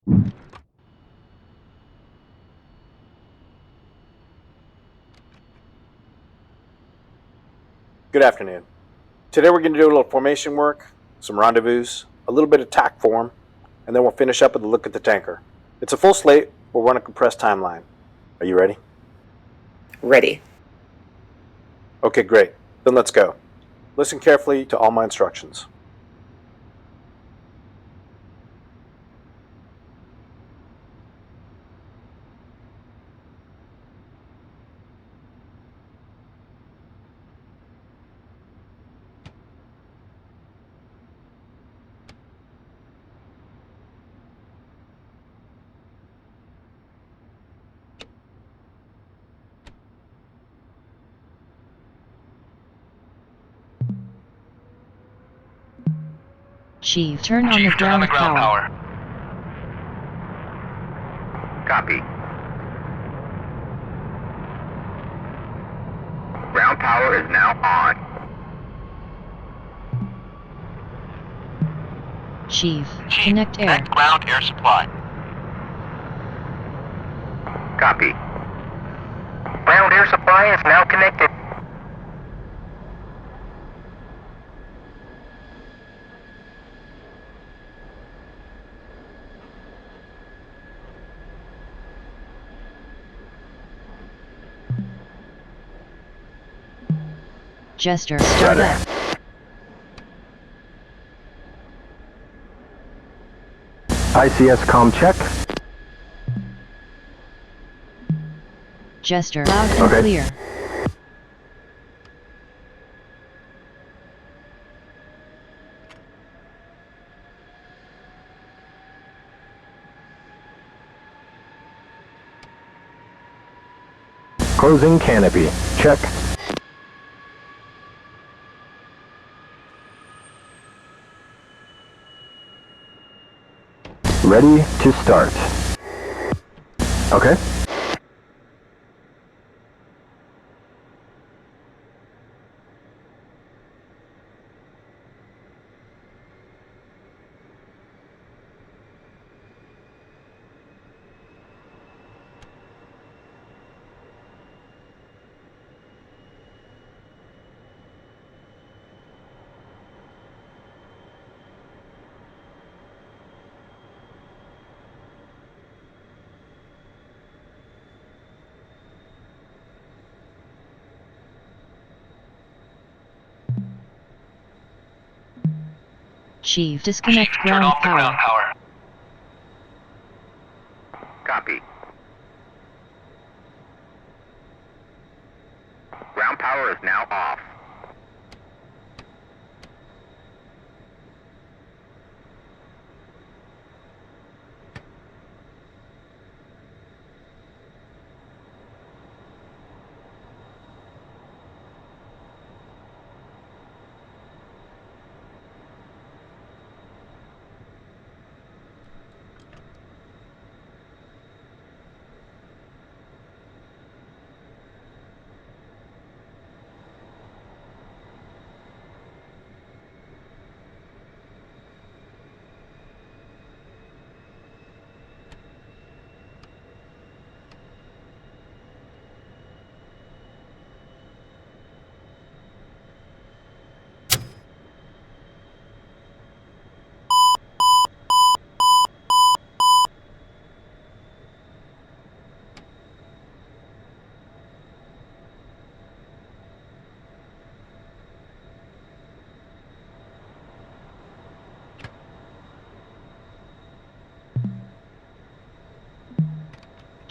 Good afternoon. Today we're going to do a little formation work, some rendezvous, a little bit of tack form, and then we'll finish up with a look at the tanker. It's a full slate, but we're on a compressed timeline. Are you ready? Ready. Okay, great. Then let's go. Listen carefully to all my instructions. Chief, turn on the ground power. Copy. Ground power is now on. Chief, connect air. Connect ground air supply. Copy. Ground air supply is now connected. Jester, start up. ICS comm check. Jester, loud and clear. Closing canopy. Check. Ready to start. Okay. Chief, disconnect ground power. Ground power. Copy. Ground power is now off.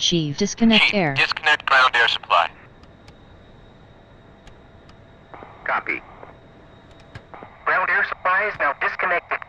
Chief, disconnect air. Disconnect ground air supply. Copy. Ground air supply is now disconnected.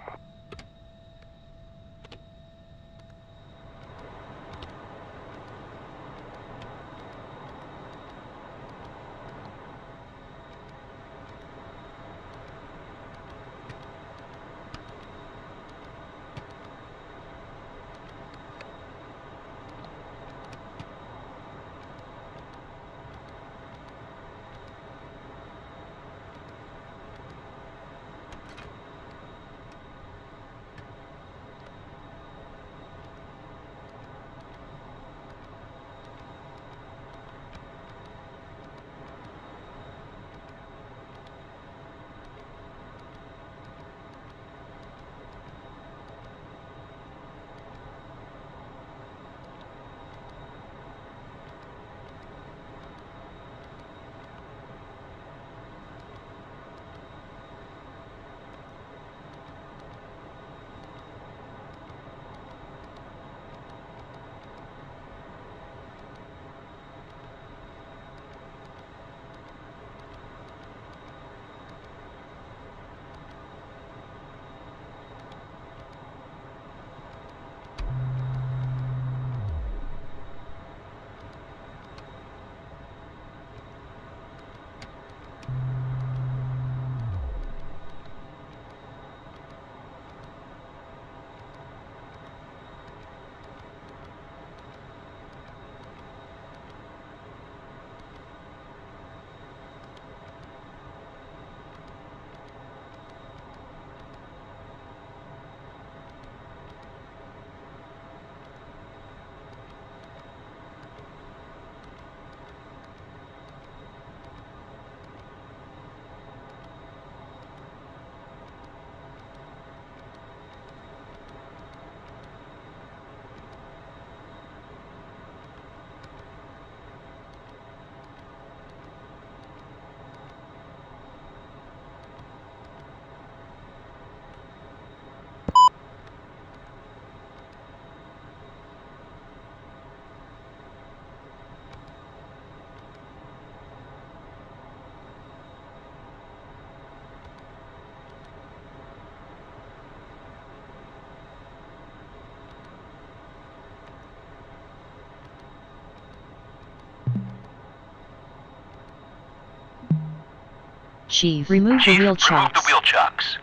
Chief, remove the wheel chocks. Remove the wheel chocks.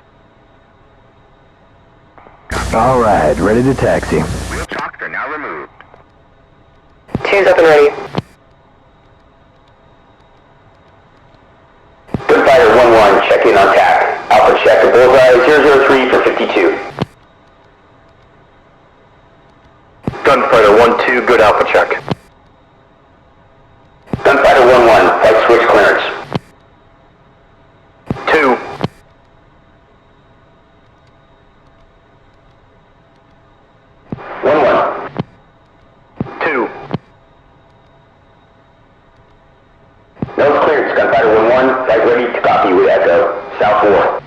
All right, ready to taxi. Wheel chocks are now removed. Two's up and ready. Gunfighter 1-1, check in on TAC. Alpha check to bullseye 003 for 52. Gunfighter 1-2, good Alpha check. Gunfighter 1-1, flight switch clearance. 2. 1-1. 2. Nose clearance, Gunfighter 1-1, flight ready to copy with Echo. South 4.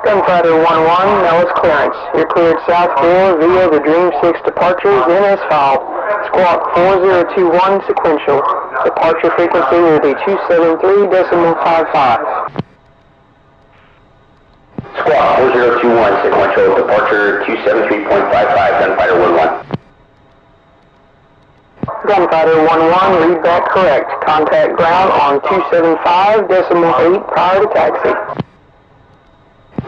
Gunfighter 1-1, now it's clearance. You're cleared South 4 via the Dream 6 departures in as filed. Squawk 4021 sequential. Departure frequency will be 273.55. Squawk 4021, sequential, departure 273.55, Gunfighter 1-1. Gunfighter 1-1, read back correct. Contact ground on 275.8 prior to taxi.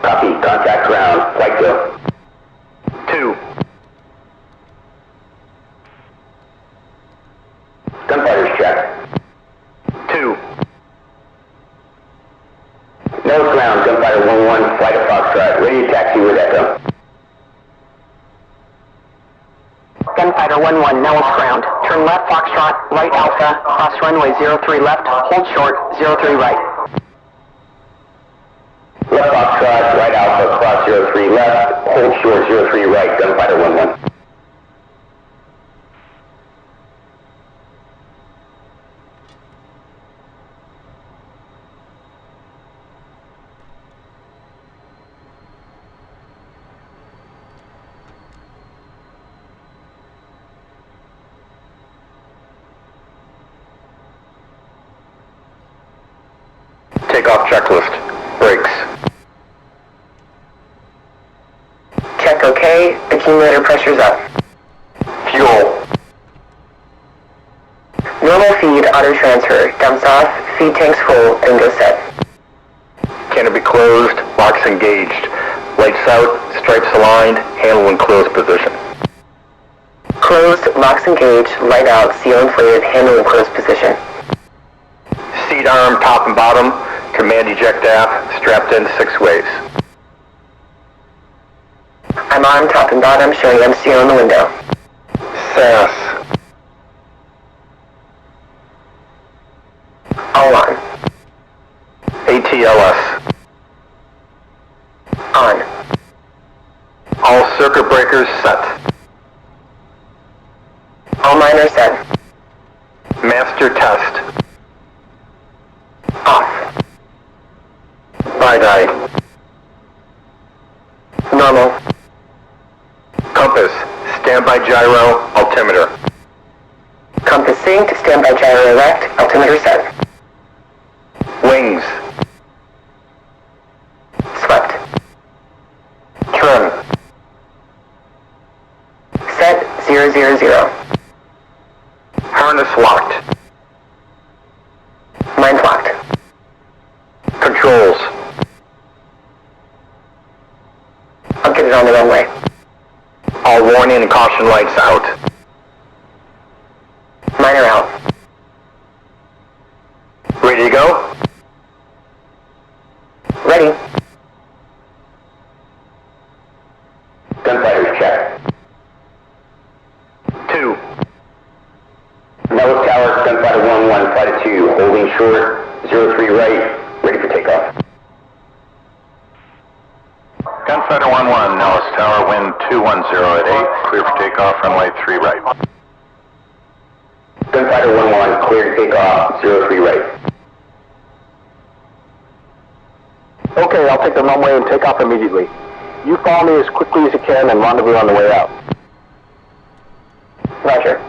Copy, contact ground, flight go. 2. Gunfighters check. 2. Nose ground, Gunfighter 1-1, flight of Foxtrot, ready to taxi with Echo. Gunfighter 1-1, now it's ground. Turn left Foxtrot, right Alpha, cross runway 03 left, hold short, 03 right. Left Foxtrot, right Alpha, cross 03 left, hold short 03 right, Gunfighter 1-1. Takeoff checklist. Brakes. Check OK. Accumulator pressure's up. Fuel. Normal feed auto transfer. Dumps off. Feed tanks full and go set. Canopy closed. Locks engaged. Lights out. Stripes aligned. Handle in closed position. Closed. Locks engaged. Light out. Seal inflated. Handle in closed position. Seat arm, top and bottom. Command eject aft. Strapped in 6 ways. I'm on top and bottom, showing MCO on the window. SAS. All on. ATLS. On. All circuit breakers set. All miners set. Master test. Off. BiDi. Normal. Compass. Standby gyro. Altimeter. Compass synced. Standby gyro erect. Altimeter set. Wings. Swept. Trim. Set 000. Harness locked. Mine's locked. Controls. I'll get it on the runway. All warning and caution lights out. Miner out. Ready to go? Ready. Gunfighters check. 2. Nose tower, Gunfighter 1-1, flight of 2, holding short, 03 right, ready for takeoff. Gunfighter 1-1, Nellis Tower, wind 210 at 8, clear for takeoff, runway 3 right. Gunfighter 1-1, clear to takeoff, 03 right. Okay, I'll take the runway and take off immediately. You follow me as quickly as you can and rendezvous on the way out. Roger.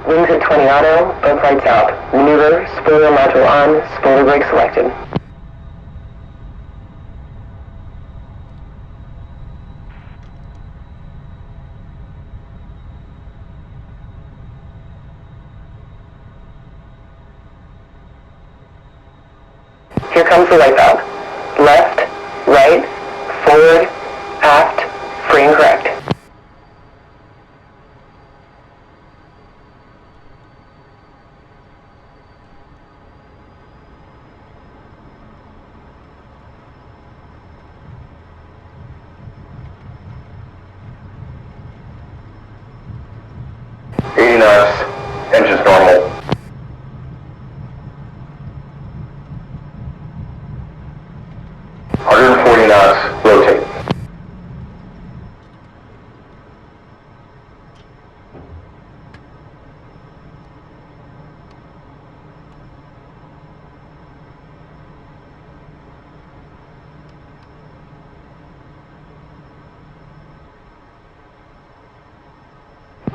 Wings at 20 auto, both lights out. Maneuver, spoiler module on, spoiler brake selected. Here comes the wipeout. Left, right, forward, aft, free and correct. Engines normal. knots, rotate.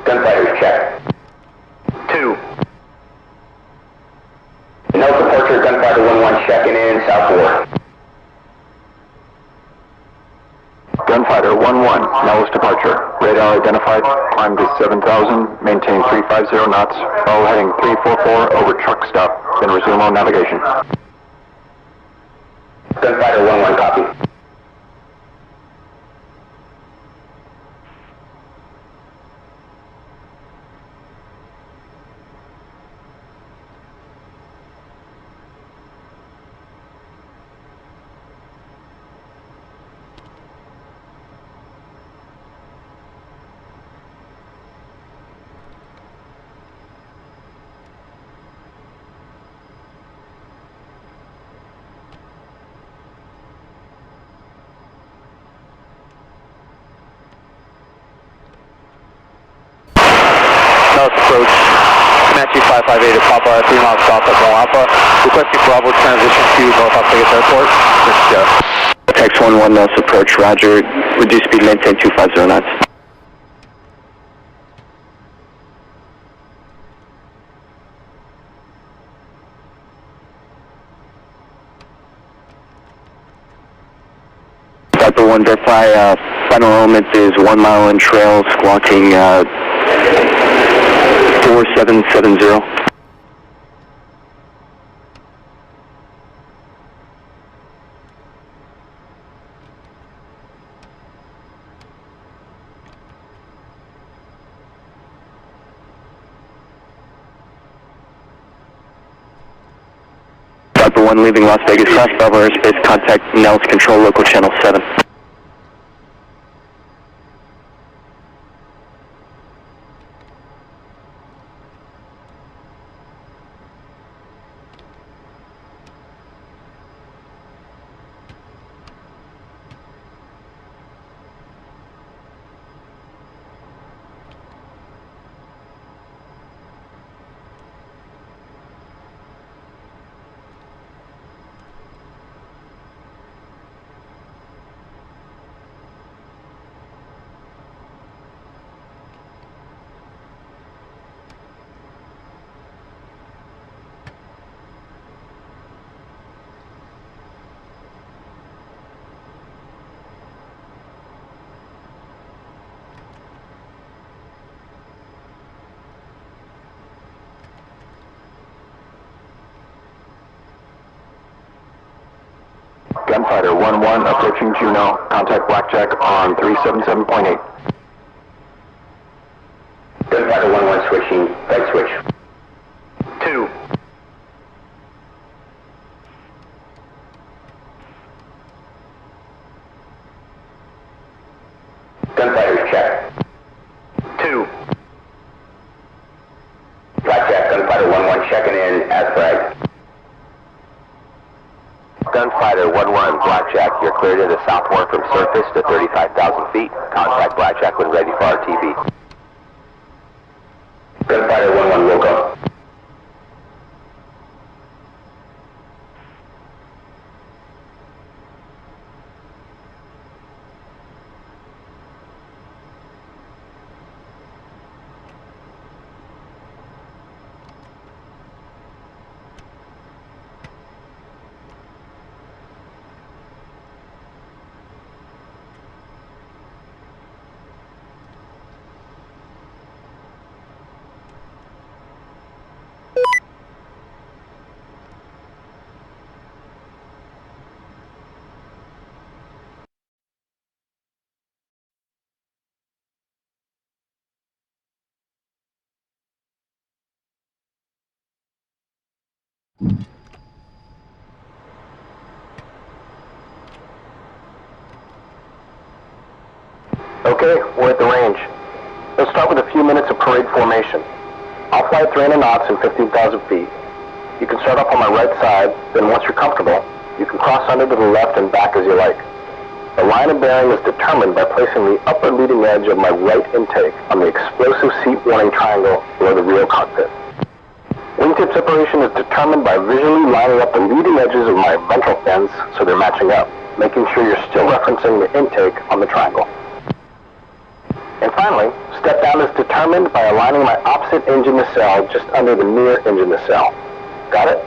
Gunfighter check. 2. No departure, Gunfighter 1-1 checking in, south 4. Gunfighter 1-1, nose departure. Radar identified, climb to 7,000, maintain 350 knots, follow heading 344 over truck stop, then resume on navigation. Gunfighter 1-1, copy. North approach, Comanche 558 at Papa, 3 miles south of Mo Alpha, requesting Bravo transition to North Las Vegas Airport. Text 1-1, nose approach, roger, reduce speed, maintain 250 knots. Viper 1, verify, final element is 1 mile in trail, squawking 4770. Viper 1 leaving Las Vegas, cross Bravo airspace, contact Nels control local channel 7. Gunfighter 1-1 approaching Juneau, contact Blackjack on 377.8. Gunfighter 1-1 switching, right switch. 2. Gunfighter check. 2. Blackjack, Gunfighter 1-1 checking in, as flagged. Gunfighter 1-1, Blackjack, you're cleared into southward from surface to 35,000 feet. Contact Blackjack when ready for RTB. Gunfighter 1-1 will go. Okay, we're at the range. Let's start with a few minutes of parade formation. I'll fly at 300 knots and 15,000 feet. You can start off on my right side, then once you're comfortable, you can cross under to the left and back as you like. The line of bearing is determined by placing the upper leading edge of my right intake on the explosive seat warning triangle below the rear cockpit. Wingtip separation is determined by visually lining up the leading edges of my ventral fins so they're matching up, making sure you're still referencing the intake on the triangle. And finally, step down is determined by aligning my opposite engine nacelle just under the near engine nacelle. Got it?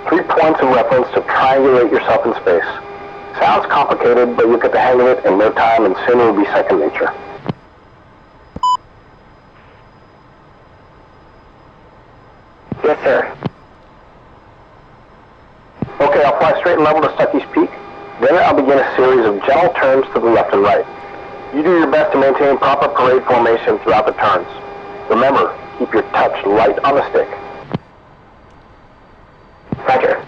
3 points of reference to triangulate yourself in space. Sounds complicated, but you'll get the hang of it in no time and soon it will be second nature. Yes, sir. Okay, I'll fly straight and level to Stuckey's Peak. Then I'll begin a series of gentle turns to the left and right. You do your best to maintain proper parade formation throughout the turns. Remember, keep your touch light on the stick. Roger.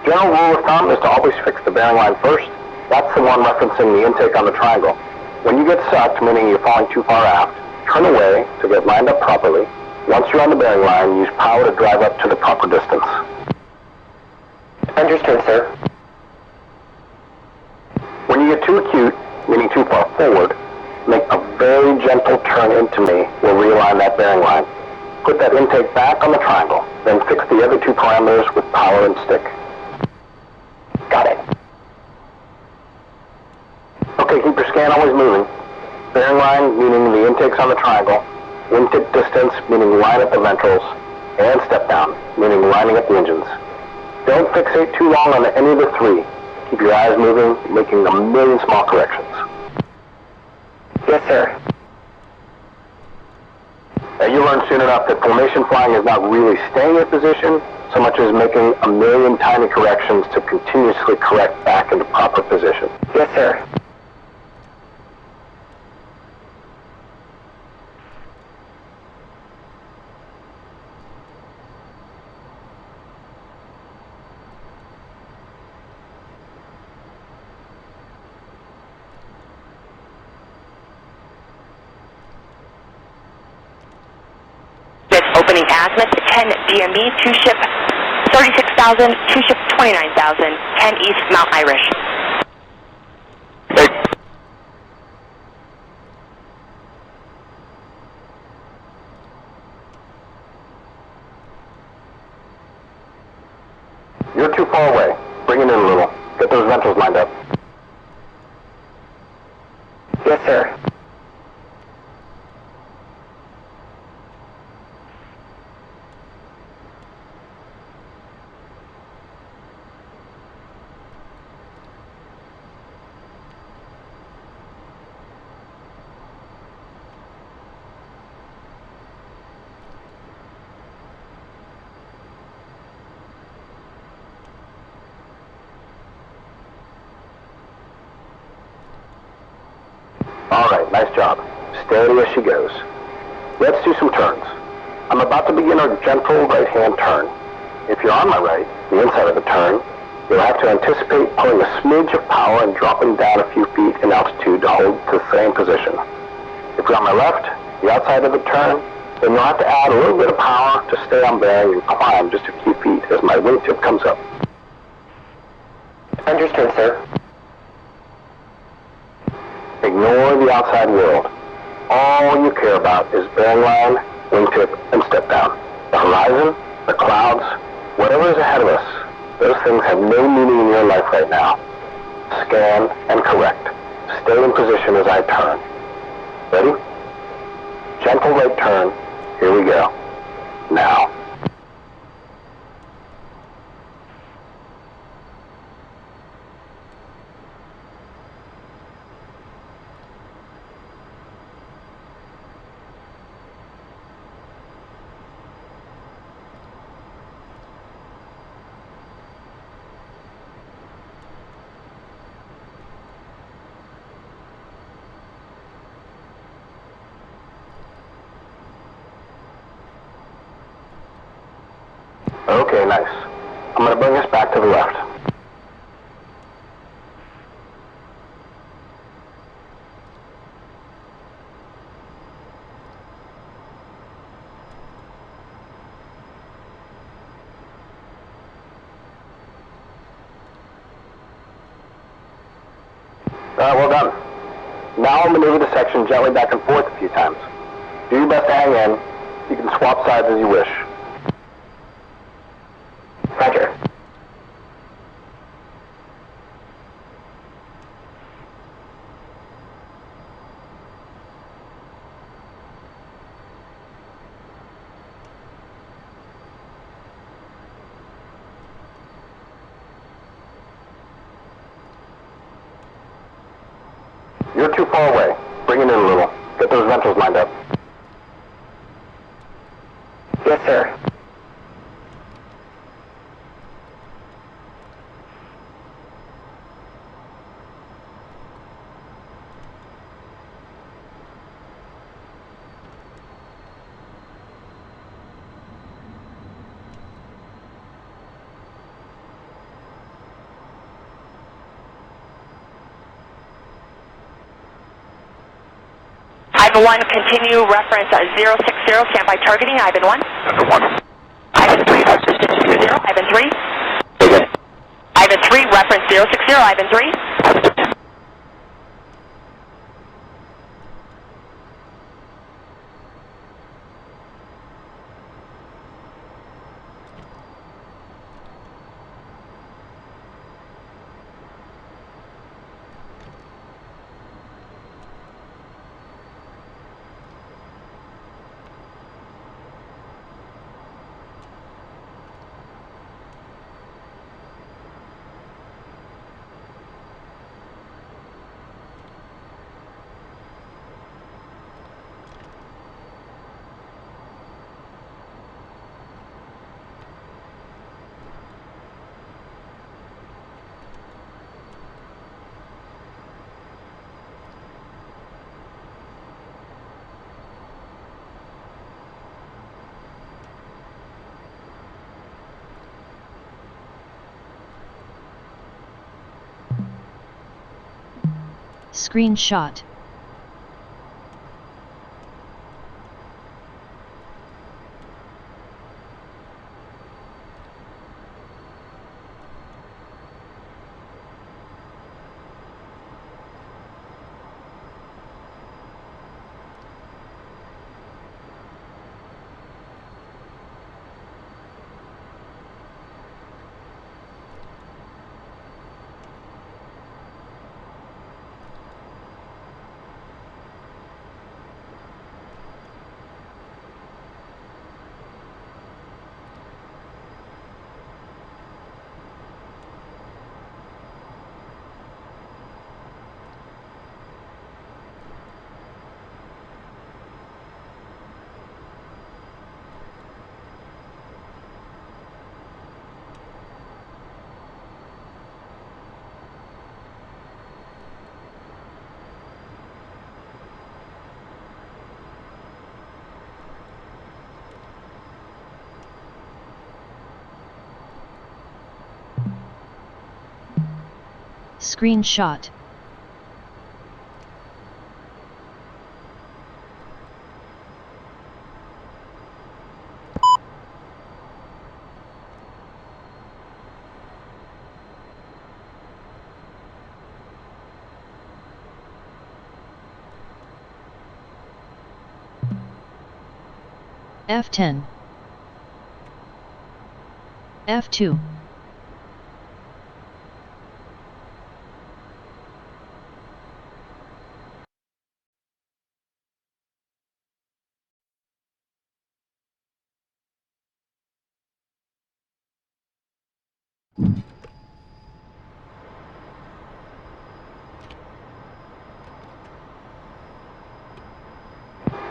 General rule of thumb is to always fix the bearing line first. That's the one referencing the intake on the triangle. When you get sucked, meaning you're falling too far aft, turn away to get lined up properly. Once you're on the bearing line, use power to drive up to the proper distance. Understood, sir. When you get too acute, meaning too far forward, make a very gentle turn into me. We'll realign that bearing line. Put that intake back on the triangle, then fix the other 2 parameters with power and stick. Got it. Okay, keep your scan always moving. Bearing line, meaning the intakes on the triangle. Wingtip distance, meaning line up the ventrals. And step down, meaning lining up the engines. Don't fixate too long on any of the 3. Keep your eyes moving, making a million small corrections. Yes, sir. Now you learn soon enough that formation flying is not really staying in position, so much as making a million tiny corrections to continuously correct back into proper position. Yes, sir. Opening azimuth 10 DME, 2 ship 36,000, 2 ship 29,000, 10 East Mount Irish. You're too far away. Bring it in a little. Get those ventrals lined up. Yes, sir. All right, nice job. Steady as she goes. Let's do some turns. I'm about to begin a gentle right-hand turn. If you're on my right, the inside of the turn, you'll have to anticipate pulling a smidge of power and dropping down a few feet in altitude to hold to the same position. If you're on my left, the outside of the turn, then you'll have to add a little bit of power to stay on bearing and climb just a few feet as my wingtip comes up. Understood, sir. Ignore the outside world. All you care about is bearing line, wingtip, and step down. The horizon, the clouds, whatever is ahead of us, those things have no meaning in your life right now. Scan and correct. Stay in position as I turn. Ready? Gentle right turn. Here we go. Now. Okay, nice. I'm going to bring us back to the left. Well done. Now I'll maneuver the section gently back and forth a few times. Do your best to hang in. You can swap sides as you wish. Roger. You're too far away. Bring it in a little. Get those ventals lined up. Yes, sir. Ivan 1, continue reference 060, standby targeting, Ivan 1. Ivan 1. Ivan 3, reference 060, Ivan 3. Okay. Ivan 3, reference 060, Ivan 3. Screenshot. Screenshot. F-10 F-2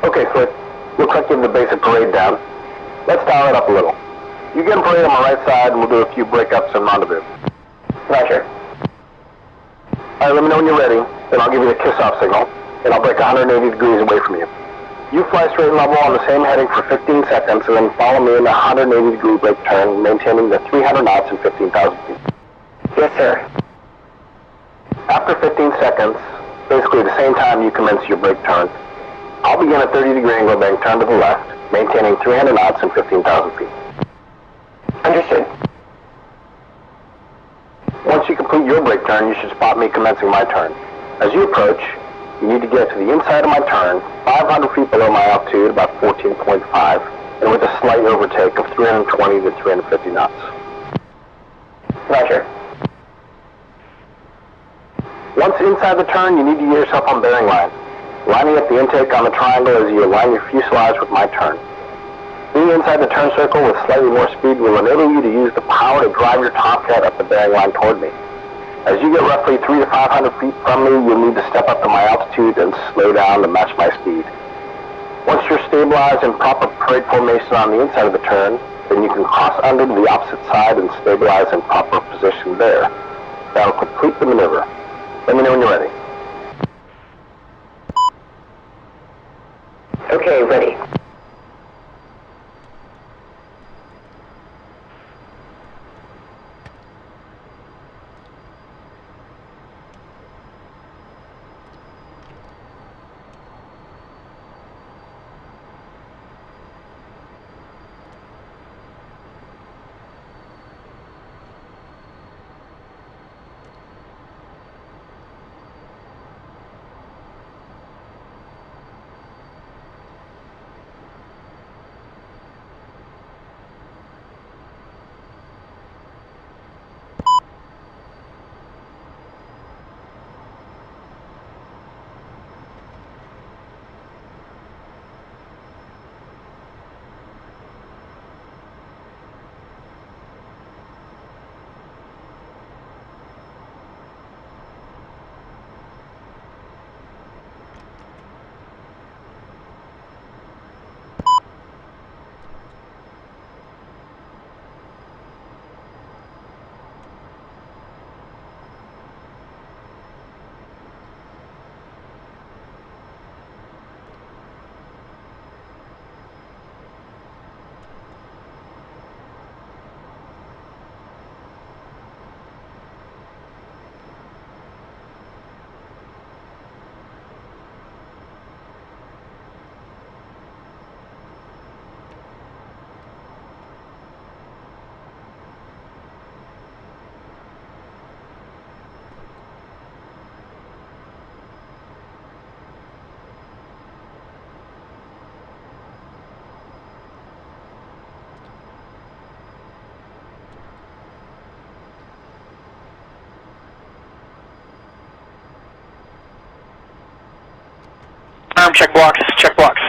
Okay, Flick. Looks like you have the basic parade down. Let's dial it up a little. You get in parade on my right side, and we'll do a few breakups and rendezvous. Roger. Alright, let me know when you're ready, then I'll give you the kiss-off signal, and I'll break 180 degrees away from you. You fly straight level on the same heading for 15 seconds and then follow me in a 180-degree brake turn, maintaining the 300 knots and 15,000 feet. Yes, sir. After 15 seconds, basically the same time you commence your brake turn, I'll begin a 30-degree angle bank turn to the left, maintaining 300 knots and 15,000 feet. Understood. Once you complete your brake turn, you should spot me commencing my turn. As you approach, you need to get to the inside of my turn, 500 feet below my altitude, about 14.5, and with a slight overtake of 320 to 350 knots. Roger. Once inside the turn, you need to get yourself on bearing line, lining up the intake on the triangle as you align your fuselage with my turn. Being inside the turn circle with slightly more speed will enable you to use the power to drive your Tomcat up the bearing line toward me. As you get roughly 300 to 500 feet from me, you'll need to step up to my altitude and slow down to match my speed. Once you're stabilized in proper parade formation on the inside of the turn, then you can cross under to the opposite side and stabilize in proper position there. That'll complete the maneuver. Let me know when you're ready. Okay, ready. Check blocks, check blocks.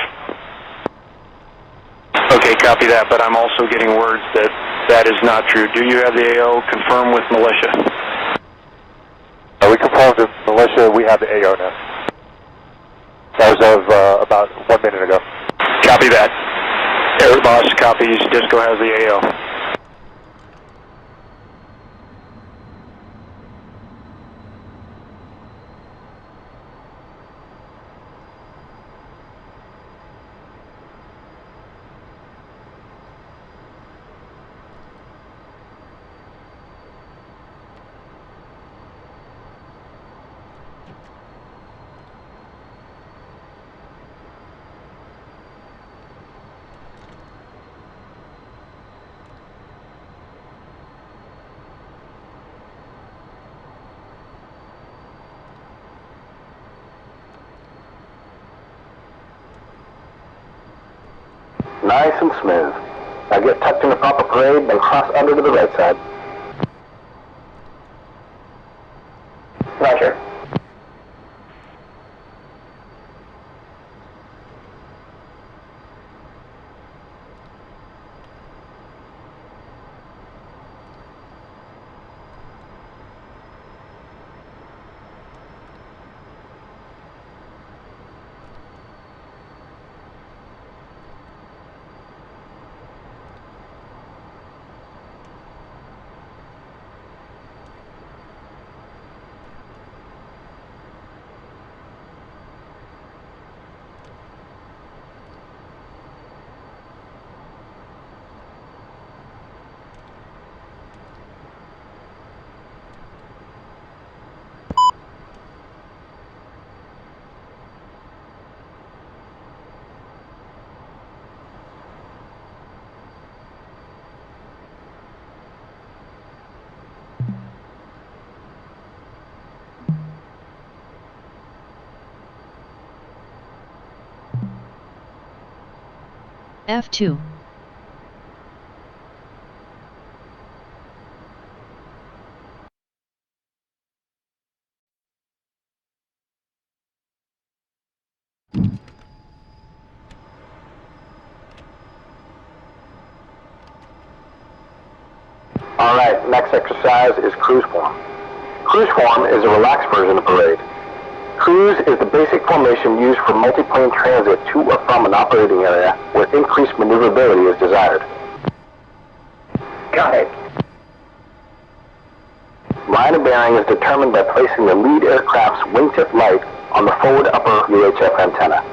Okay, copy that, but I'm also getting words that that is not true. Do you have the AO confirm with militia? We confirmed with militia, we have the AO now. That was of about 1 minute ago. Copy that. Air boss copies, Disco has the AO. Nice and smooth. Now get tucked in the proper parade, then cross under to the right side. Roger. F2. Alright, next exercise is cruise form. Cruise form is a relaxed version of parade. Cruise is the basic formation used for multiplane transit to or from an operating area where increased maneuverability is desired. Got it. Line of bearing is determined by placing the lead aircraft's wingtip light on the forward upper UHF antenna.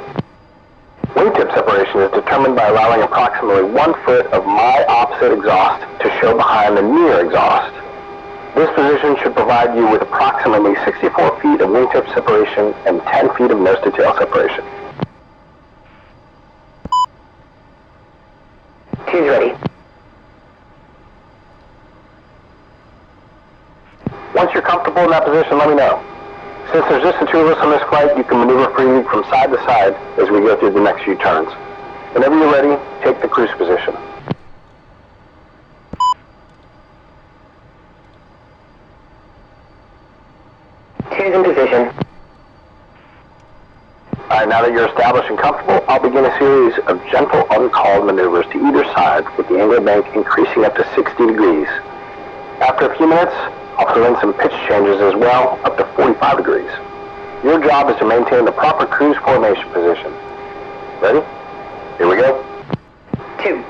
Wingtip separation is determined by allowing approximately 1 foot of my opposite exhaust to show behind the near exhaust. This position should provide you with approximately 64 feet of wingtip separation and 10 feet of nose-to-tail separation. Two's ready. Once you're comfortable in that position, let me know. Since there's just the two of us on this flight, you can maneuver freely from side to side as we go through the next few turns. Whenever you're ready, take the cruise position. Two's in position. Alright, now that you're established and comfortable, I'll begin a series of gentle, uncalled maneuvers to either side with the angle of bank increasing up to 60 degrees. After a few minutes, I'll throw in some pitch changes as well, up to 45 degrees. Your job is to maintain the proper cruise formation position. Ready? Here we go. 2.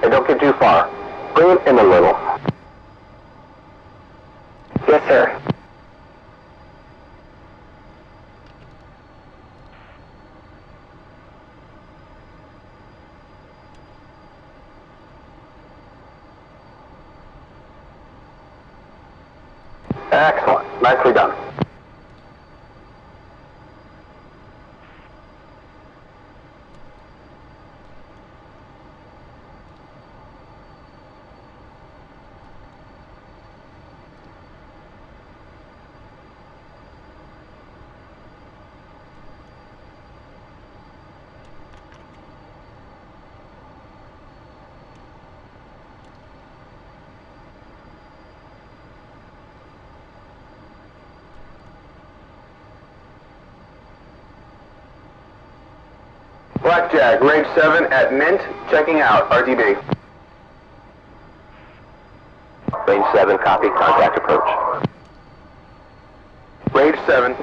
Hey, don't get too far. Bring it in a little. Yes, sir. Excellent. Nicely done. Blackjack, range 7 at Mint, checking out, RTB. Range 7, copy, contact approach. Range 7.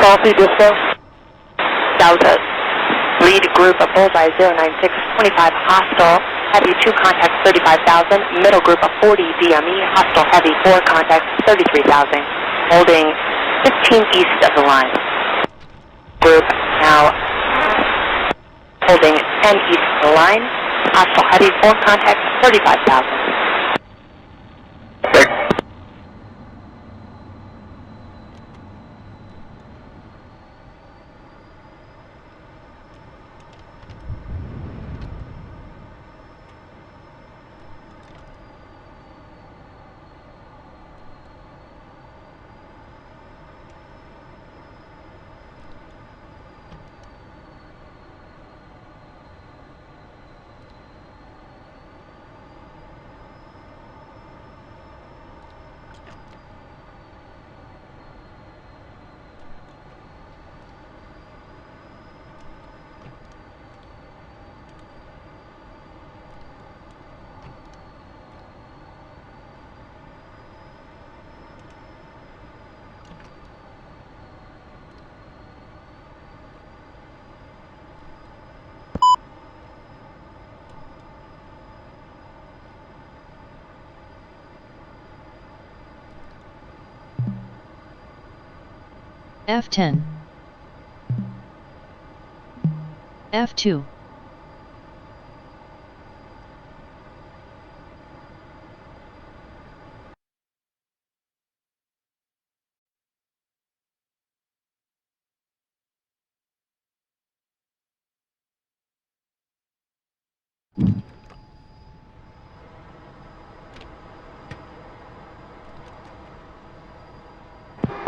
Coffee Disco. Delta. Lead group of Bullseye 096, 25 hostile. Heavy 2 contacts 35,000. Middle group of 40 DME. Hostile heavy 4 contacts 33,000. Holding 15 east of the line. group now holding 10 east of the line. Hostile heavy, full contact, 35,000. F-10 F-2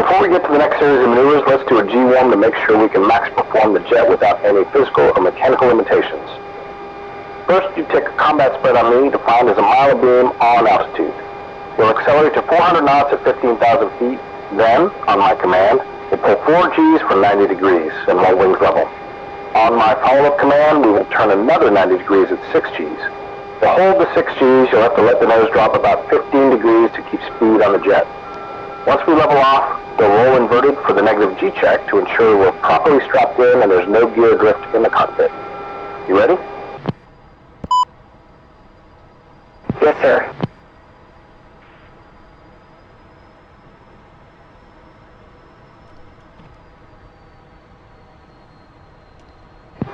Before we get to the next series of maneuvers, let's do a G-warm to make sure we can max perform the jet without any physical or mechanical limitations. First, you take a combat spread on me, defined as a mile of beam on altitude. You'll accelerate to 400 knots at 15,000 feet. Then, on my command, you'll pull 4 Gs for 90 degrees and 1 wings level. On my follow-up command, we will turn another 90 degrees at 6 Gs. To hold the 6 Gs, you'll have to let the nose drop about 15 degrees to keep speed on the jet. Once we level off, we'll roll inverted for the negative G check to ensure we're properly strapped in and there's no gear drift in the cockpit. You ready? Yes, sir.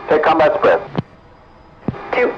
Take combat spread. 2.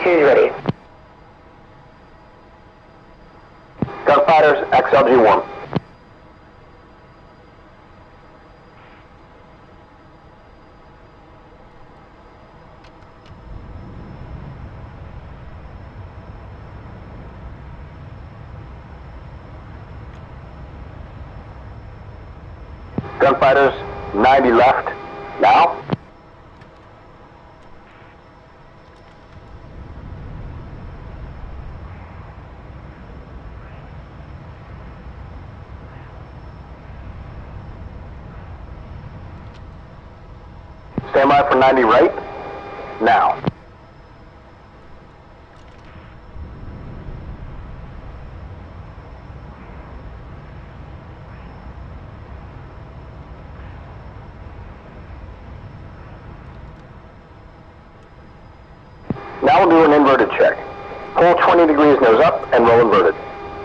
Two's ready. Gunfighters, XLG-1. Gunfighters, 90 left. Now. Stand by for 90 right. Now. Now we'll do an inverted check. Pull 20 degrees nose up and roll inverted.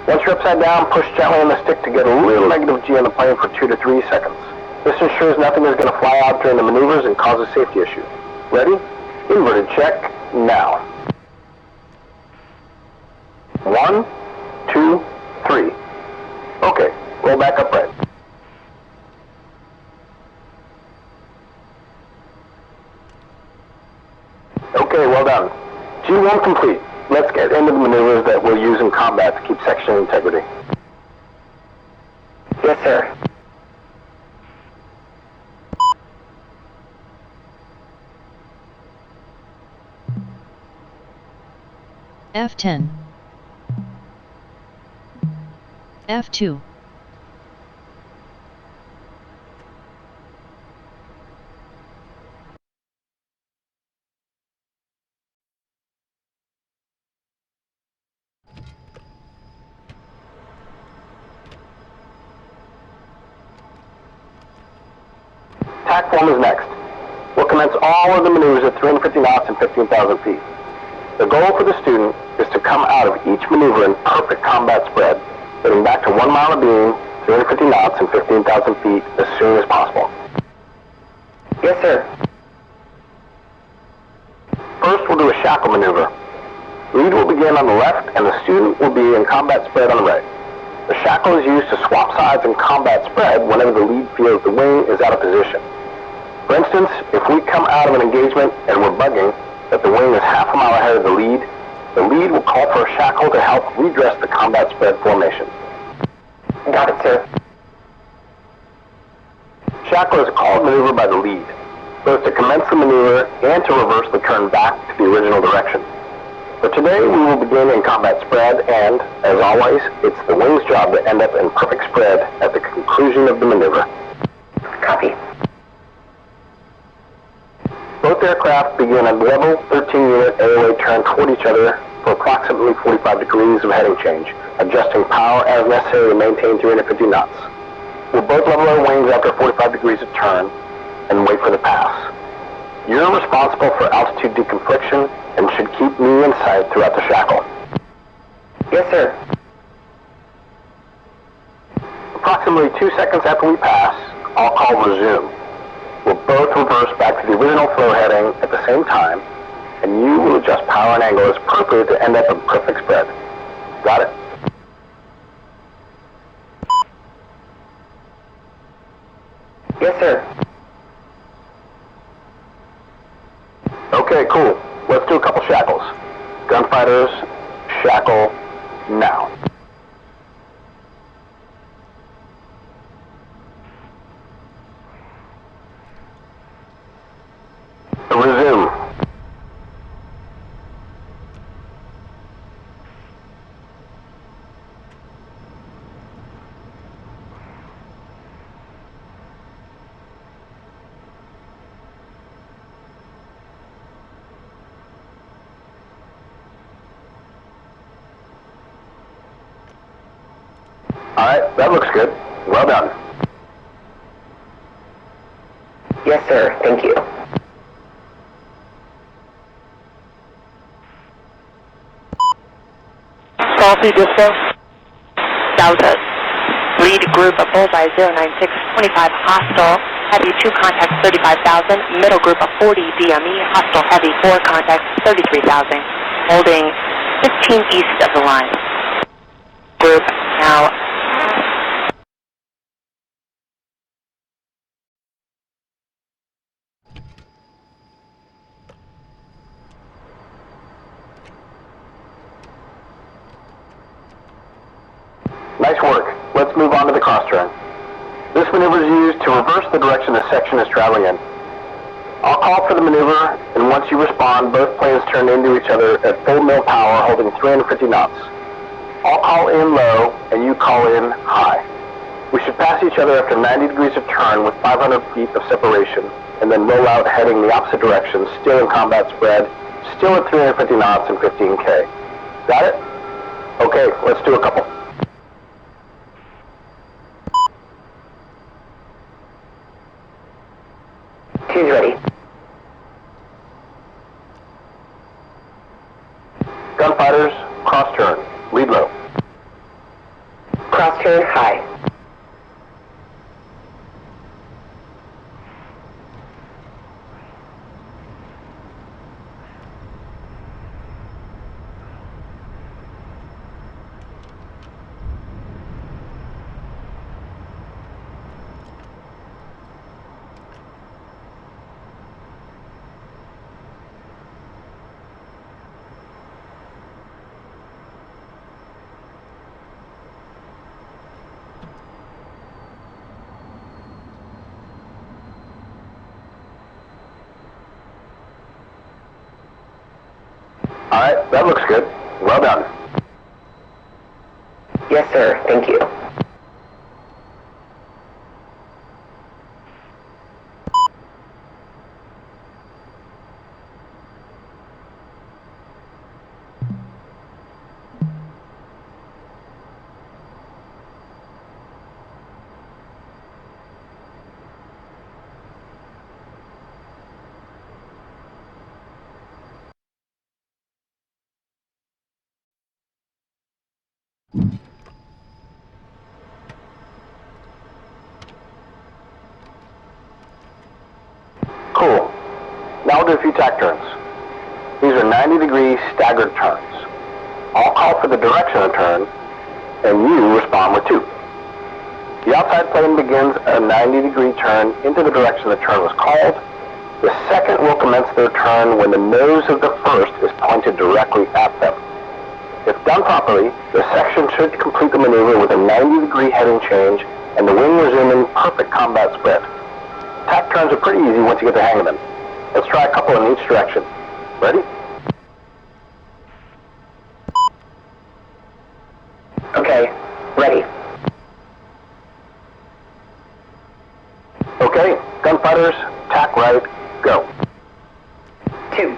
Once you're upside down, push gently on the stick to get a little negative G on the plane for 2 to 3 seconds. This ensures nothing is going to fly out during the maneuvers and cause a safety issue. Ready? Inverted check, now. 1, 2, 3. Okay, roll back upright. Okay, well done. G1 complete. Let's get into the maneuvers that we'll use in combat to keep section integrity. Yes, sir. F-10 F-2 Tac form is next. We'll commence all of the maneuvers at 350 knots and 15,000 feet. The goal for the student is to come out of each maneuver in perfect combat spread, getting back to 1 mile of beam, 350 knots and 15,000 feet as soon as possible. Yes, sir. First, we'll do a shackle maneuver. Lead will begin on the left, and the student will be in combat spread on the right. The shackle is used to swap sides in combat spread whenever the lead feels the wing is out of position. For instance, if we come out of an engagement and we're bugging that the wing is half a mile ahead of the lead will call for a shackle to help redress the combat spread formation. Got it, sir. Shackle is a called maneuver by the lead, both to commence the maneuver and to reverse the turn back to the original direction. For today, we will begin in combat spread and, as always, it's the wing's job to end up in perfect spread at the conclusion of the maneuver. Copy. Both aircraft begin a level 13-unit AOA turn toward each other for approximately 45 degrees of heading change, adjusting power as necessary to maintain 350 knots. We'll both level our wings after 45 degrees of turn and wait for the pass. You're responsible for altitude deconfliction and should keep me in sight throughout the shackle. Yes, sir. Approximately 2 seconds after we pass, I'll call resume. We'll both reverse back to the original flow heading at the same time, and you will adjust power and angle as appropriate to end up in perfect spread. Got it? Yes, sir. Okay, cool. Let's do a couple shackles. Gunfighters, shackle, now. Resume. Alright, that looks good. Well done. Yes, sir. Thank you. Salty Disco. Delta. Lead group of Bullseye 096, 25 hostile. Heavy 2 contacts 35,000. Middle group of 40 DME. Hostile heavy 4 contacts 33,000. Holding 15 east of the line. Group now. Nice work. Let's move on to the cross turn. This maneuver is used to reverse the direction the section is traveling in. I'll call for the maneuver, and once you respond, both planes turn into each other at full mill power, holding 350 knots. I'll call in low, and you call in high. We should pass each other after 90 degrees of turn with 500 feet of separation, and then roll out heading the opposite direction, still in combat spread, still at 350 knots and 15K. Got it? Okay, let's do a couple. Two's ready. Gunfighters, cross turn, lead low. Cross turn high. Alright, that looks good. Well done. Yes, sir. Thank you. Cool. Now we'll do a few tack turns. These are 90-degree staggered turns. I'll call for the direction of the turn, and you respond with 2. The outside plane begins a 90-degree turn into the direction the turn was called. The second will commence their turn when the nose of the first is pointed directly at them. If done properly, the section should complete the maneuver with a 90-degree heading change and the wing resuming perfect combat spread. Tack turns are pretty easy once you get the hang of them. Let's try a couple in each direction. Ready? Okay. Ready. Okay, gunfighters, tack right, go. 2.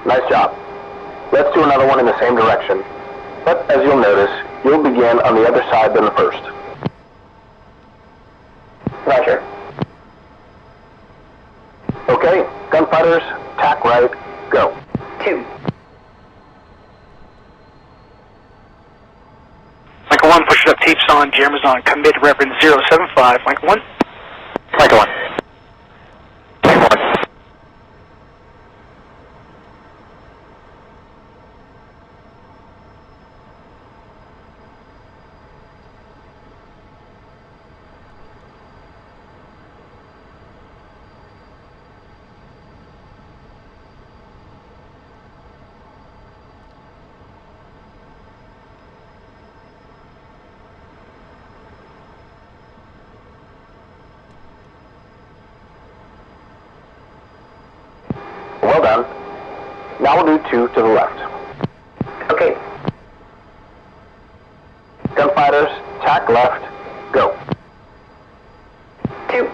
Nice job. Let's do another one in the same direction. But as you'll notice, you'll begin on the other side than the first. Roger. Okay, gunfighters, tack right, go. 2. Michael 1, push it up, tapes on, jammers on, commit reference 075, Michael 1. Michael 1. Michael 1. Well done. Now we'll do 2 to the left. Okay. Gunfighters, tack left, go. 2.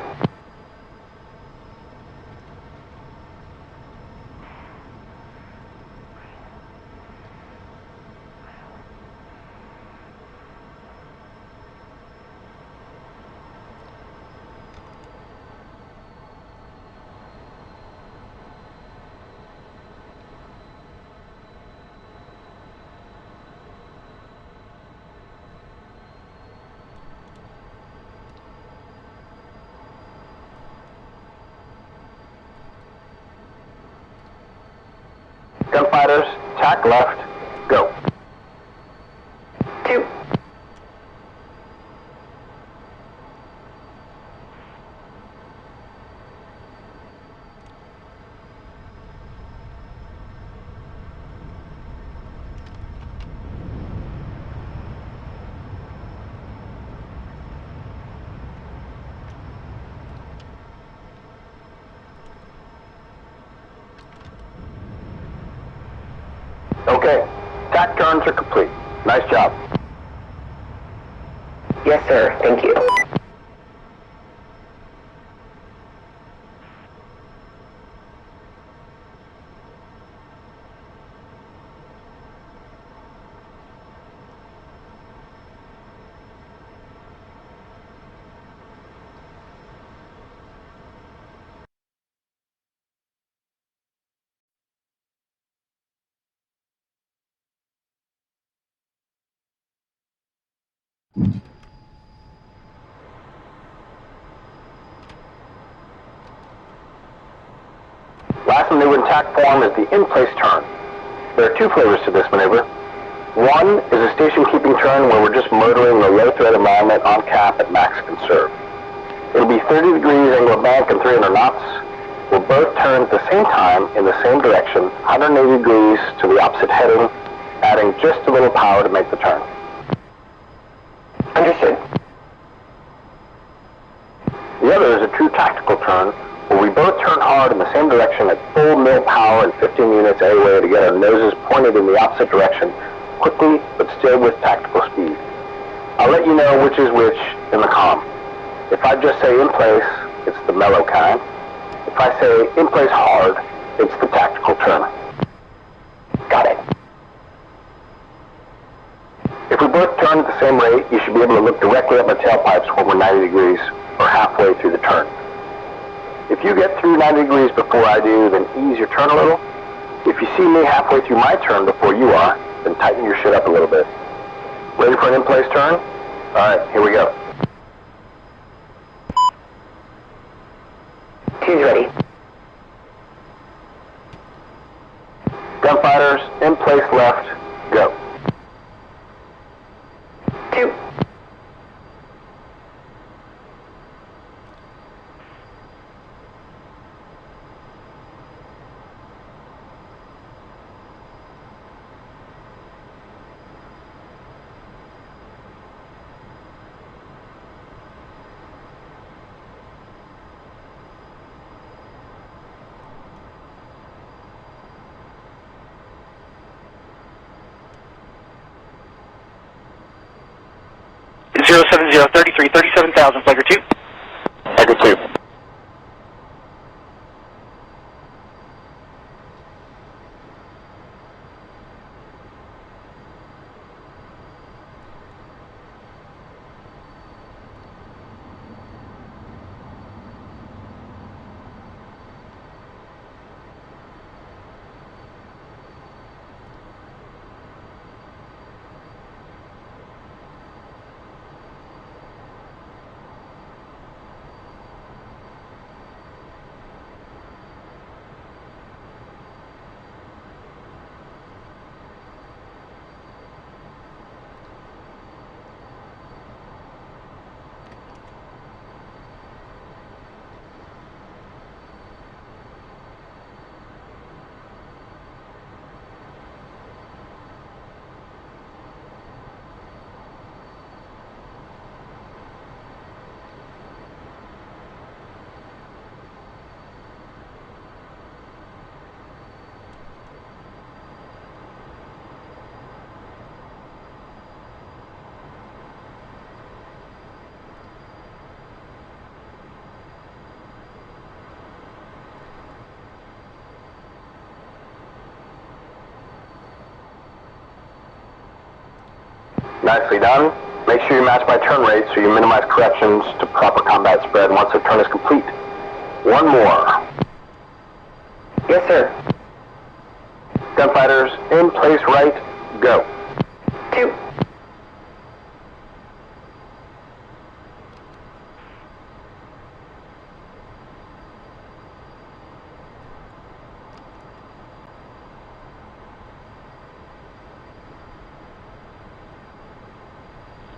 Gunfighters, tack left, go. 2. Okay, tack turns are complete. Nice job. Yes, sir. Thank you. last maneuver in TAC form is the in-place turn. There are two flavors to this maneuver. One is a station-keeping turn where we're just motoring the low-thread environment on cap at max conserve. It'll be 30 degrees angle of bank and 300 knots. We'll both turn at the same time in the same direction, 180 degrees to the opposite heading, adding just a little power to make the turn. Understood. The other is a true tactical turn, where we both turn hard in the same direction at full mill power and 15 units AOA to get our noses pointed in the opposite direction, quickly but still with tactical speed. I'll let you know which is which in the comm. If I just say in place, it's the mellow kind. If I say in place hard, it's the tactical turn. Got it. If we both turn at the same rate, you should be able to look directly at my tailpipes when we're 90 degrees or halfway through the turn. If you get through 90 degrees before I do, then ease your turn a little. If you see me halfway through my turn before you are, then tighten your shit up a little bit. Ready for an in-place turn? All right, here we go. Two's ready. Gunfighters, in place left, go. 2. Zero 33 37,000, Flagger 2. Flagger 2. Nicely done. Make sure you match my turn rate so you minimize corrections to proper combat spread once the turn is complete. One more. Yes, sir. Gunfighters, in place right, go. 2.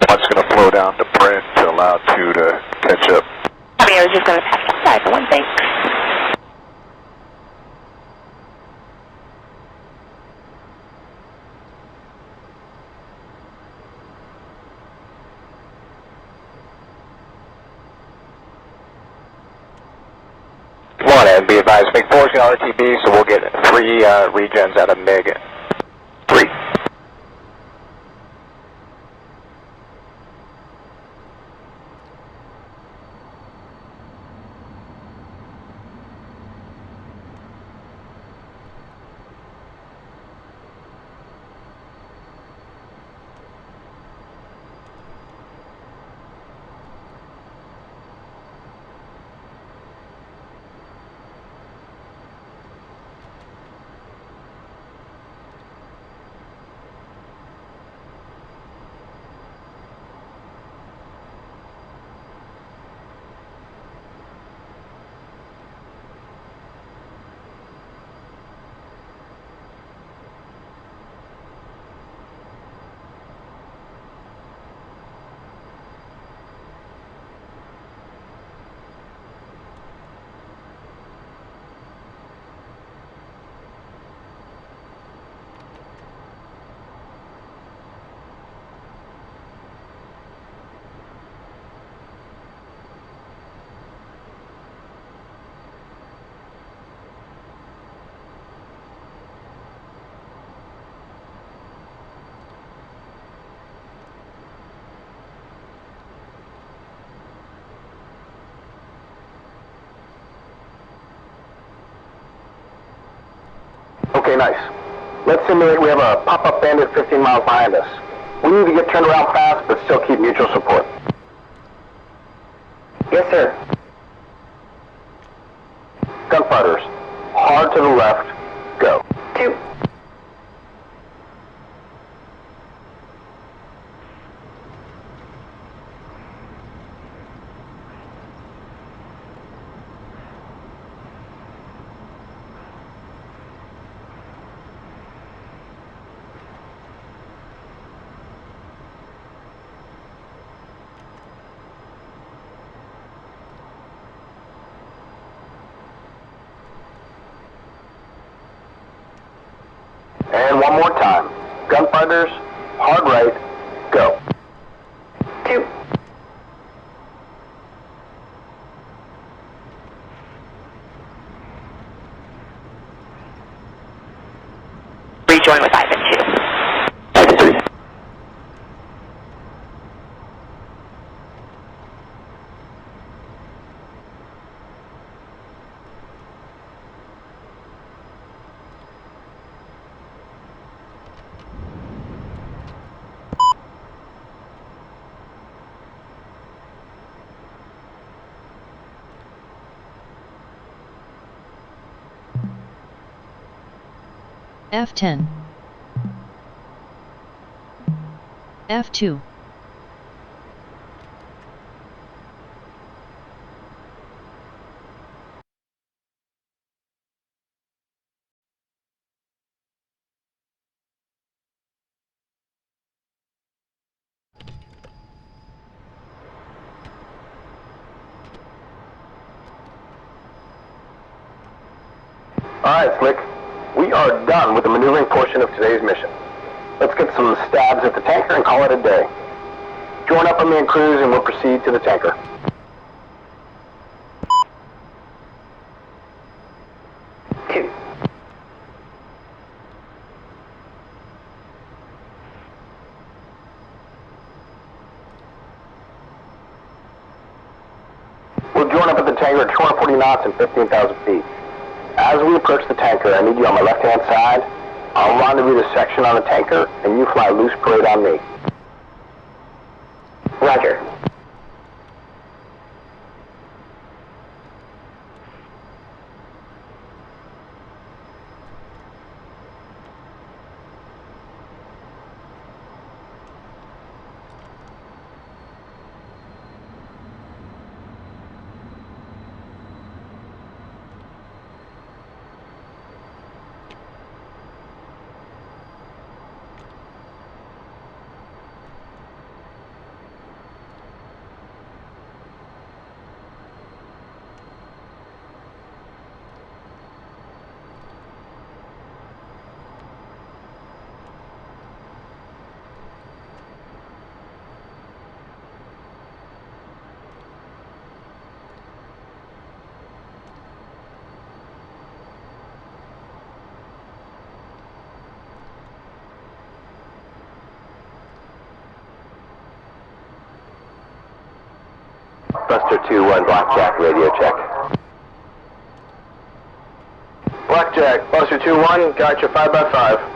One's going to flow down to Brent to allow 2 to catch up. I was just going to pass outside for one thing. Come on in, be advised. MiG-4's got RTB, so we'll get 3 regens out of MiG. 3. Okay, nice. Let's simulate we have a pop-up bandit 15 miles behind us. We need to get turned around fast, but still keep mutual support. Yes, sir. Gunfighters, hard to the left, go. 2. And one more time. Gunfighters, hard right, go. 2. Rejoin with Ivan 2. F10 F2 Alright, Slick. We are done with the maneuvering portion of today's mission. Let's get some stabs at the tanker and call it a day. Join up on me and cruise and we'll proceed to the tanker. We'll join up at the tanker at 240 knots and 15,000 feet. As we approach the tanker, I need you on my left-hand side. I'll rendezvous the section on the tanker, and you fly loose parade on me. Roger. Buster 2-1, Blackjack, radio check. Blackjack, Buster 2-1, got your 5x5.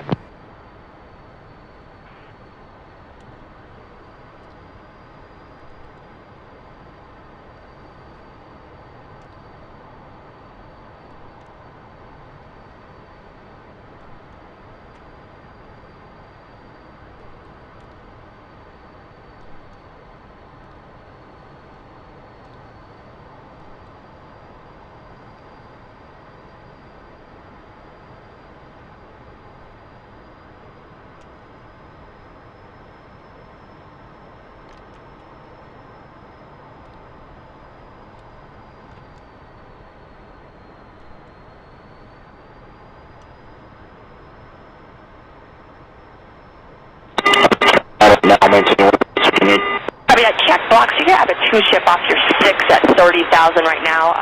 Copy that, check blocks. You have a 2-ship off your 6 at 30,000 right now.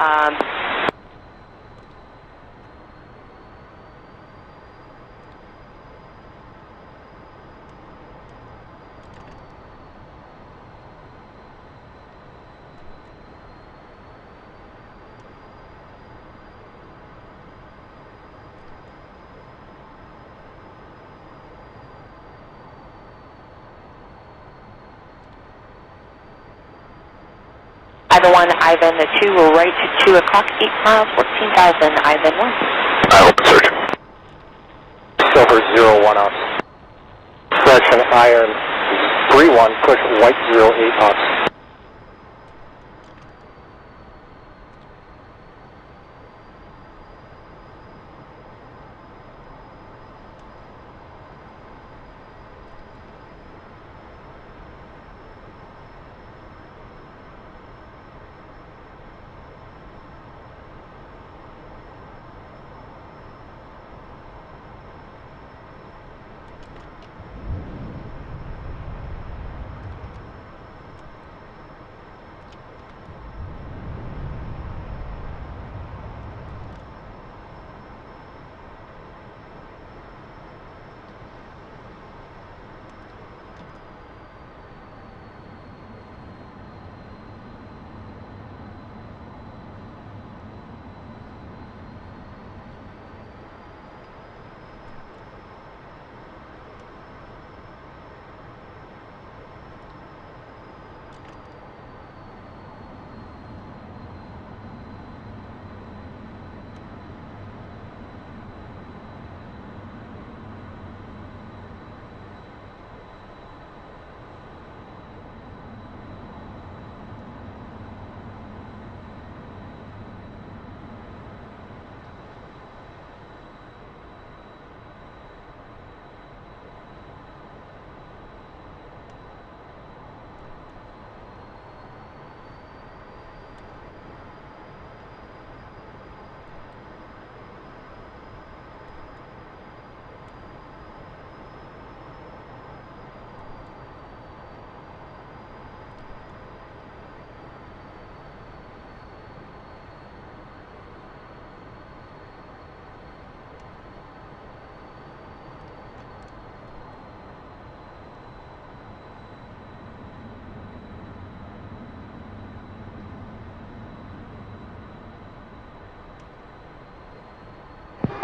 Ivan 1, Ivan 2, right to 2 o'clock, 8 miles, 14,000, Ivan 1. I hope search. Silver 01 ounce. Correction, iron 31, push white 08 ounce.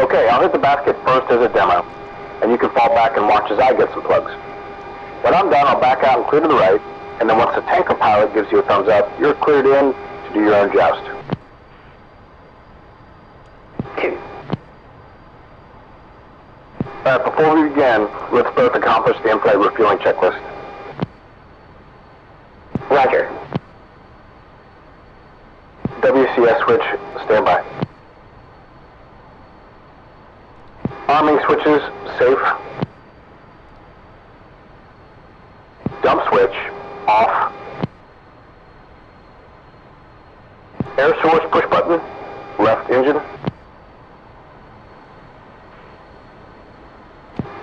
Okay, I'll hit the basket first as a demo, and you can fall back and watch as I get some plugs. When I'm done, I'll back out and clear to the right, and then once the tanker pilot gives you a thumbs up, you're cleared in to do your own joust. 2. Alright, before we begin, let's both accomplish the in-flight refueling checklist. Roger. WCS switch, standby. Arming switches, safe. Dump switch, off. Air source push button, left engine.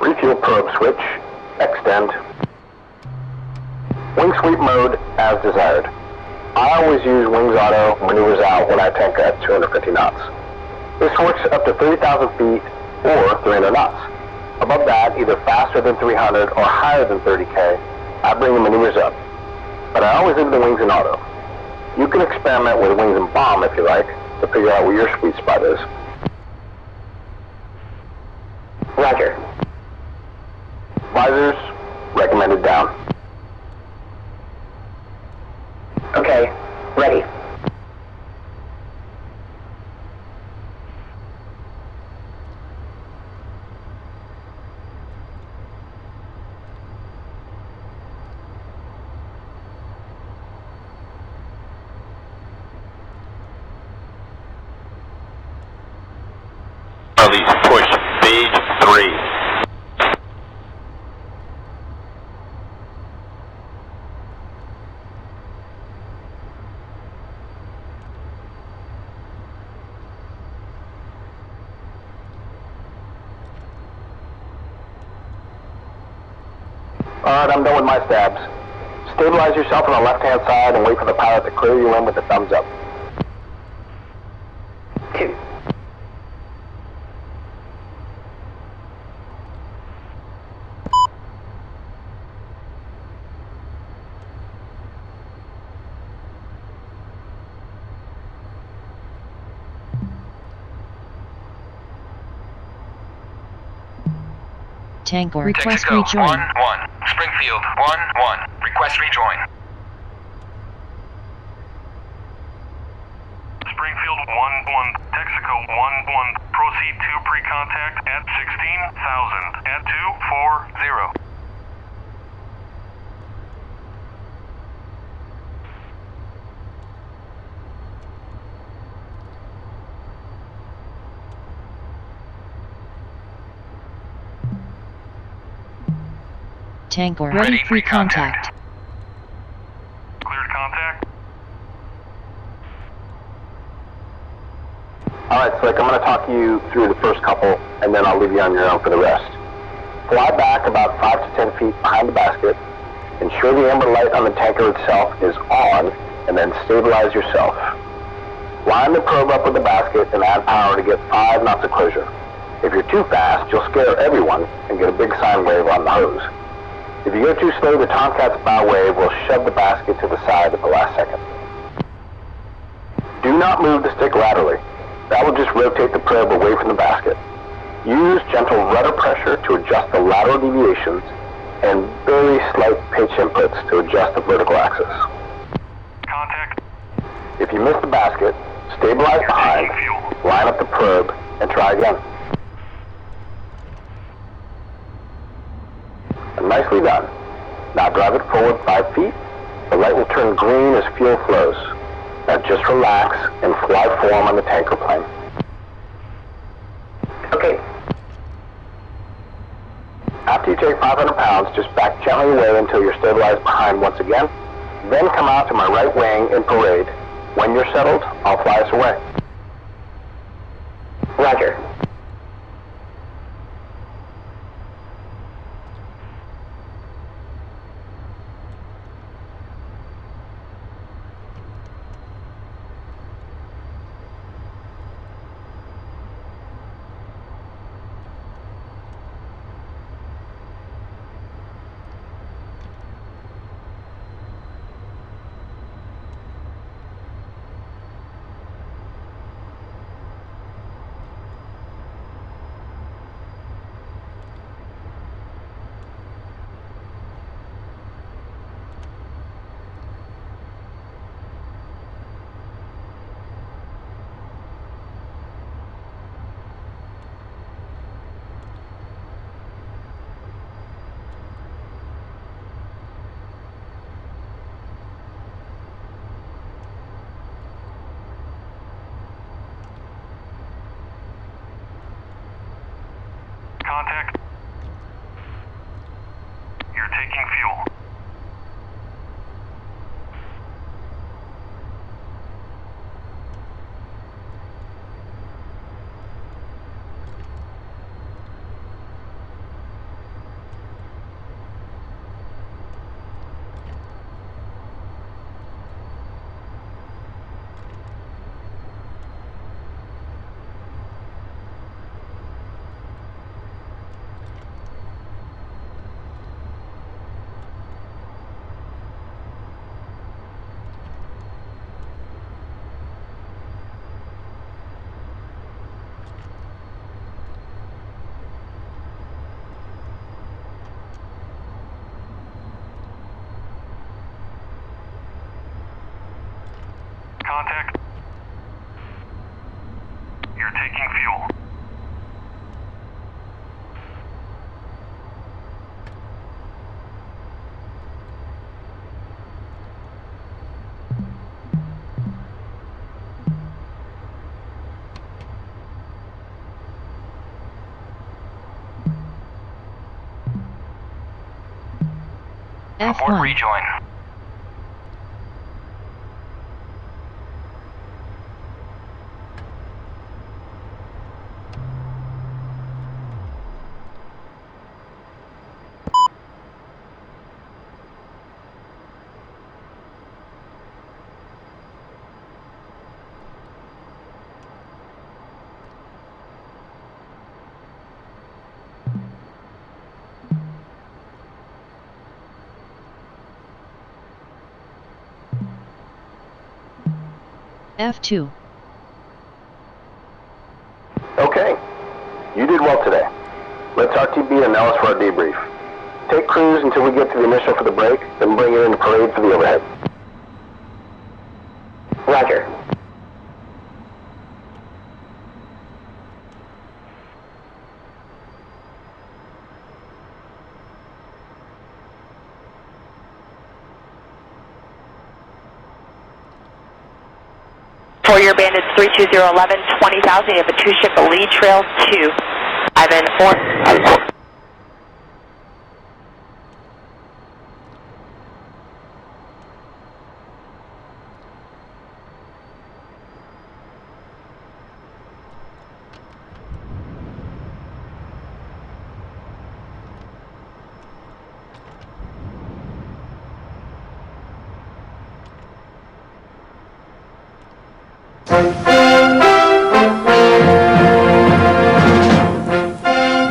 Refuel probe switch, extend. Wing sweep mode, as desired. I always use wings auto, maneuvers out when I tank at 250 knots. This works up to 30,000 feet or 300 knots. Above that, either faster than 300 or higher than 30K, I bring the maneuvers up. But I always leave the wings in auto. You can experiment with wings and bomb if you like, to figure out where your sweet spot is. Roger. Visors, recommended down. Okay, ready. Release, push, stage 3. Alright, I'm done with my stabs. Stabilize yourself on the left-hand side and wait for the pilot to clear you in with a thumbs up. 2. Tanker request Texaco, rejoin. 1-1. Springfield, 1-1. Request rejoin. Springfield 1-1, Texaco 1-1, proceed to pre-contact at 16,000 at 240. Tanker ready pre-contact. Cleared contact. Alright, Slick, I'm going to talk you through the first couple, and then I'll leave you on your own for the rest. Fly back about 5 to 10 feet behind the basket. Ensure the amber light on the tanker itself is on, and then stabilize yourself. Line the probe up with the basket and add power to get 5 knots of closure. If you're too fast, you'll scare everyone and get a big sine wave on the hose. If you go too slow, the Tomcat's bow wave will shove the basket to the side at the last second. Do not move the stick laterally. That will just rotate the probe away from the basket. Use gentle rudder pressure to adjust the lateral deviations and very slight pitch inputs to adjust the vertical axis. Contact. If you miss the basket, stabilize behind, line up the probe, and try again. Nicely done. Now drive it forward 5 feet. The light will turn green as fuel flows. Now just relax and fly form on the tanker plane. Okay. After you take 500 pounds, just back gently away until you're stabilized behind once again. Then come out to my right wing in parade. When you're settled, I'll fly us away. Roger. Contact. You're taking fuel. Contact. You're taking fuel. F1. Rejoin. F2. Okay. You did well today. Let's RTB and now it's for our debrief. Take cruise until we get to the initial for the break, then bring it into parade for the overhead. Roger. your bandits 32011, 20,000. You have a 2-ship lead trail 2. Ivan 4.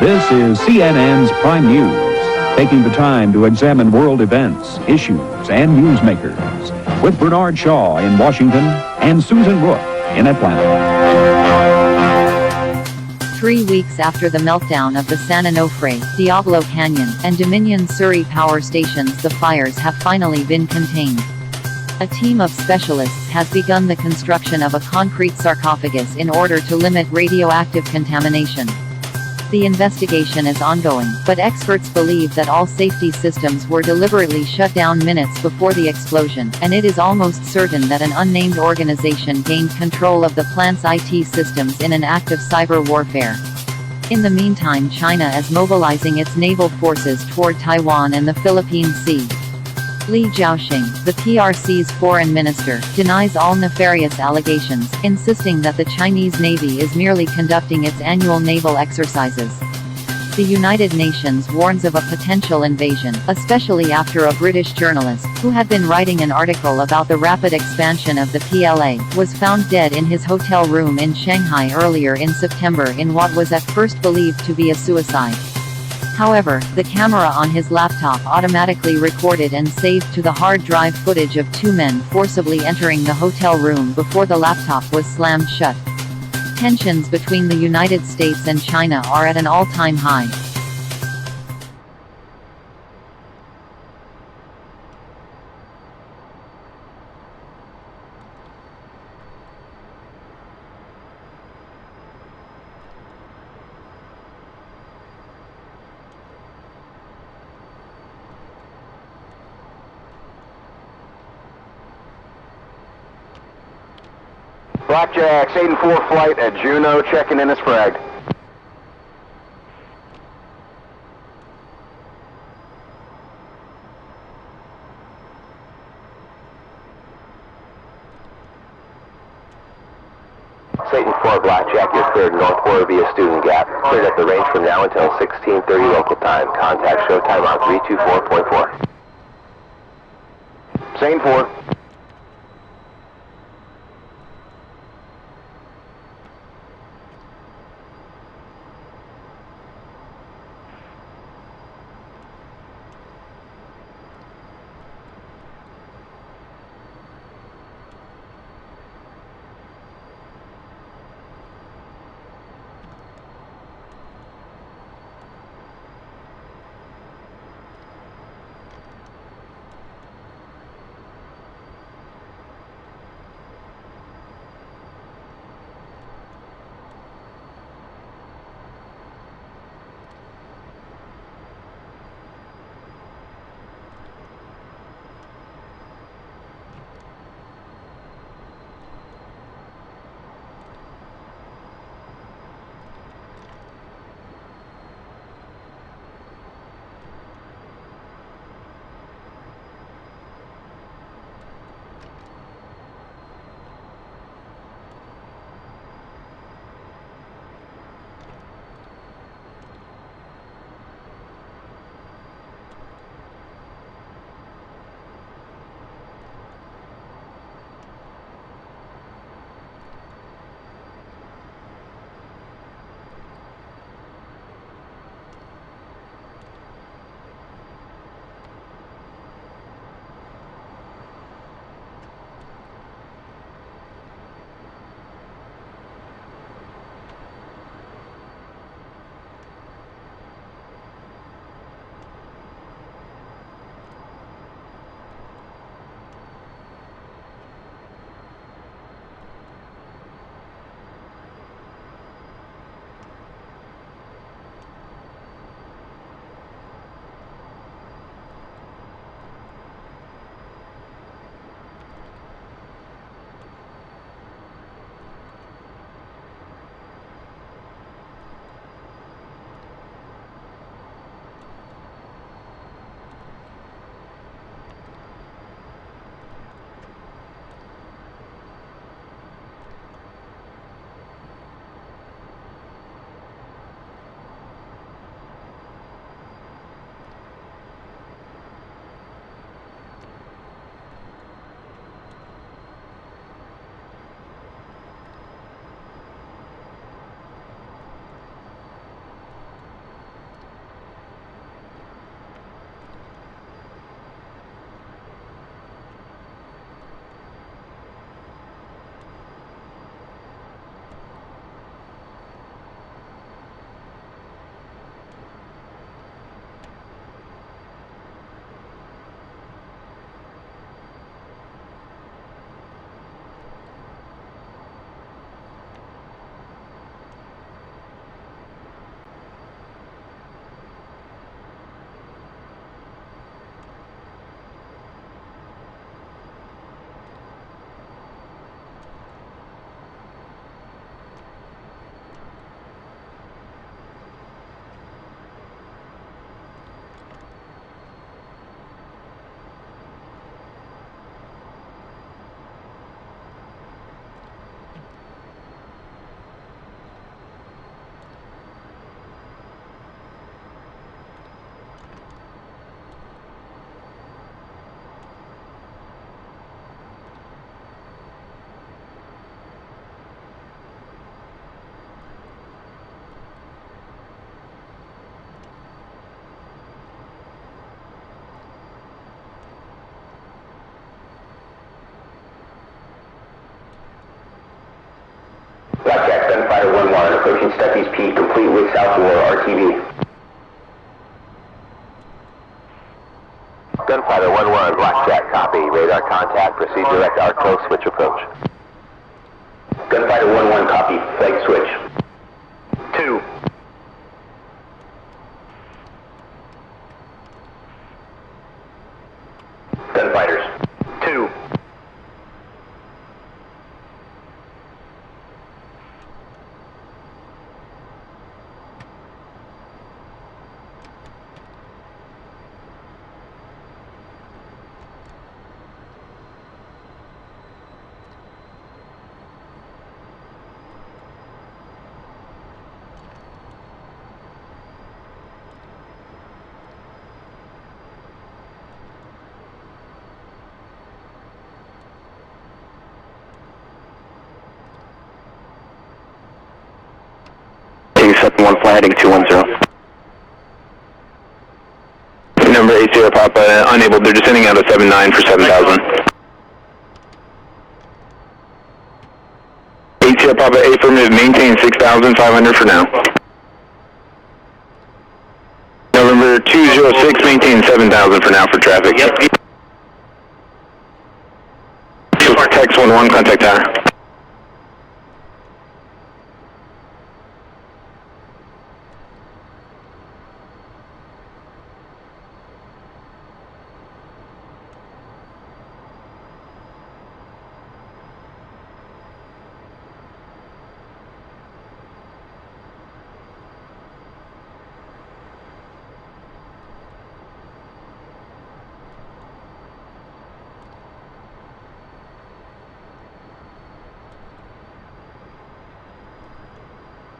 This is CNN's Prime News, taking the time to examine world events, issues, and newsmakers, with Bernard Shaw in Washington and Susan Rook in Atlanta. 3 weeks after the meltdown of the San Onofre, Diablo Canyon, and Dominion Surrey power stations, the fires have finally been contained. A team of specialists has begun the construction of a concrete sarcophagus in order to limit radioactive contamination. The investigation is ongoing, but experts believe that all safety systems were deliberately shut down minutes before the explosion, and it is almost certain that an unnamed organization gained control of the plant's IT systems in an act of cyber warfare. In the meantime, China is mobilizing its naval forces toward Taiwan and the Philippine Sea. Li Jiaoxing, the PRC's foreign minister, denies all nefarious allegations, insisting that the Chinese Navy is merely conducting its annual naval exercises. The United Nations warns of a potential invasion, especially after a British journalist, who had been writing an article about the rapid expansion of the PLA, was found dead in his hotel room in Shanghai earlier in September in what was at first believed to be a suicide. However, the camera on his laptop automatically recorded and saved to the hard drive footage of 2 men forcibly entering the hotel room before the laptop was slammed shut. Tensions between the United States and China are at an all-time high. Blackjacks, 8 and 4 flight at Juneau, checking in as fragged. Satan 4 Blackjack, you're cleared northward via Student Gap. Cleared at the range from now until 16:30 local time. Contact showtime on 324.4. Satan 4. Gunfighter 1-1, approaching Steffi's Peak, complete with South War RTV. Gunfighter 1-1, Blackjack, copy. Radar contact, proceed direct Arco, switch approach. Gunfighter 1-1, copy. Flight switch. 2. Gunfighters. 2. Taking 7-1 fly heading 210. Number 80 Papa, unable. They're descending out of 79 for 7,000. 80 Papa, affirmative, maintain 6,500 for now. November 206, maintain 7,000 for now for traffic. Yep. Text 1-1, contact tower.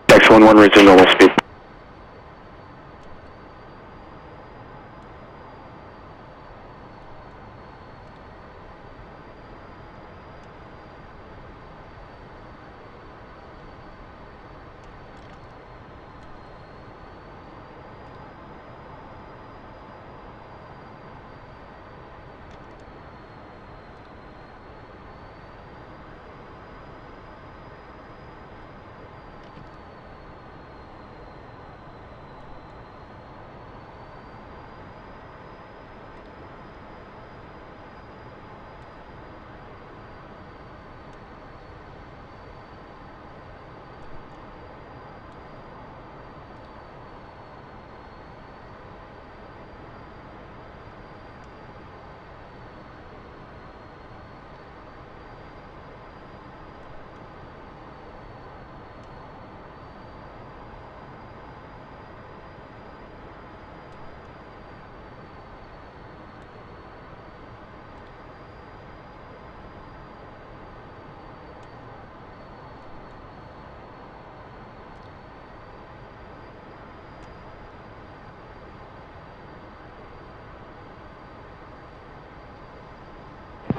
Text 1-1, resume normal speed.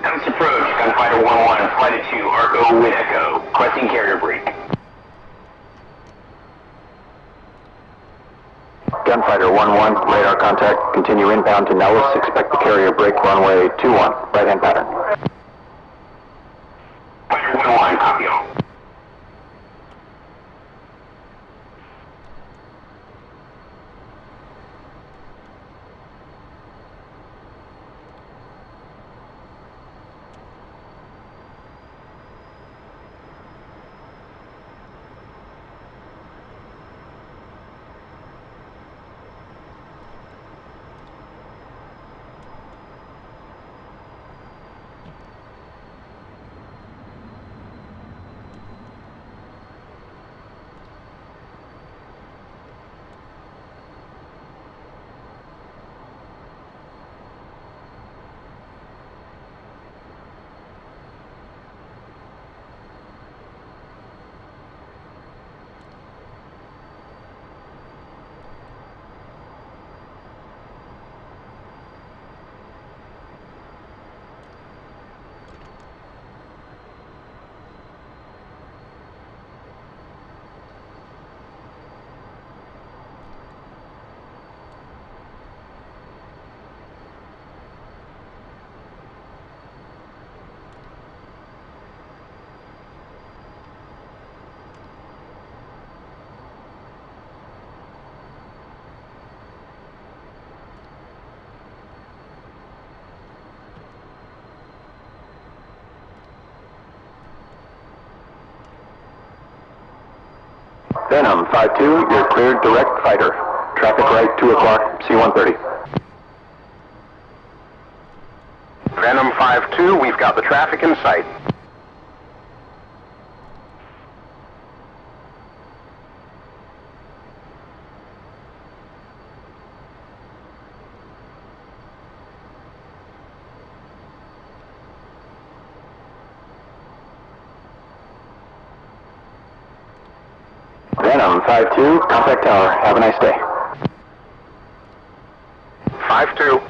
Coast approach, Gunfighter 1-1, flight of 2, Arco with Echo, requesting carrier break. Gunfighter 1-1, radar contact, continue inbound to Nellis, expect the carrier break runway 21, right-hand pattern. Fighter 1-1, copy all. Venom 5-2, you're cleared direct fighter. Traffic right, 2 o'clock, C-130. Venom 5-2, we've got the traffic in sight. Venom 5-2, contact tower. Have a nice day. 5-2.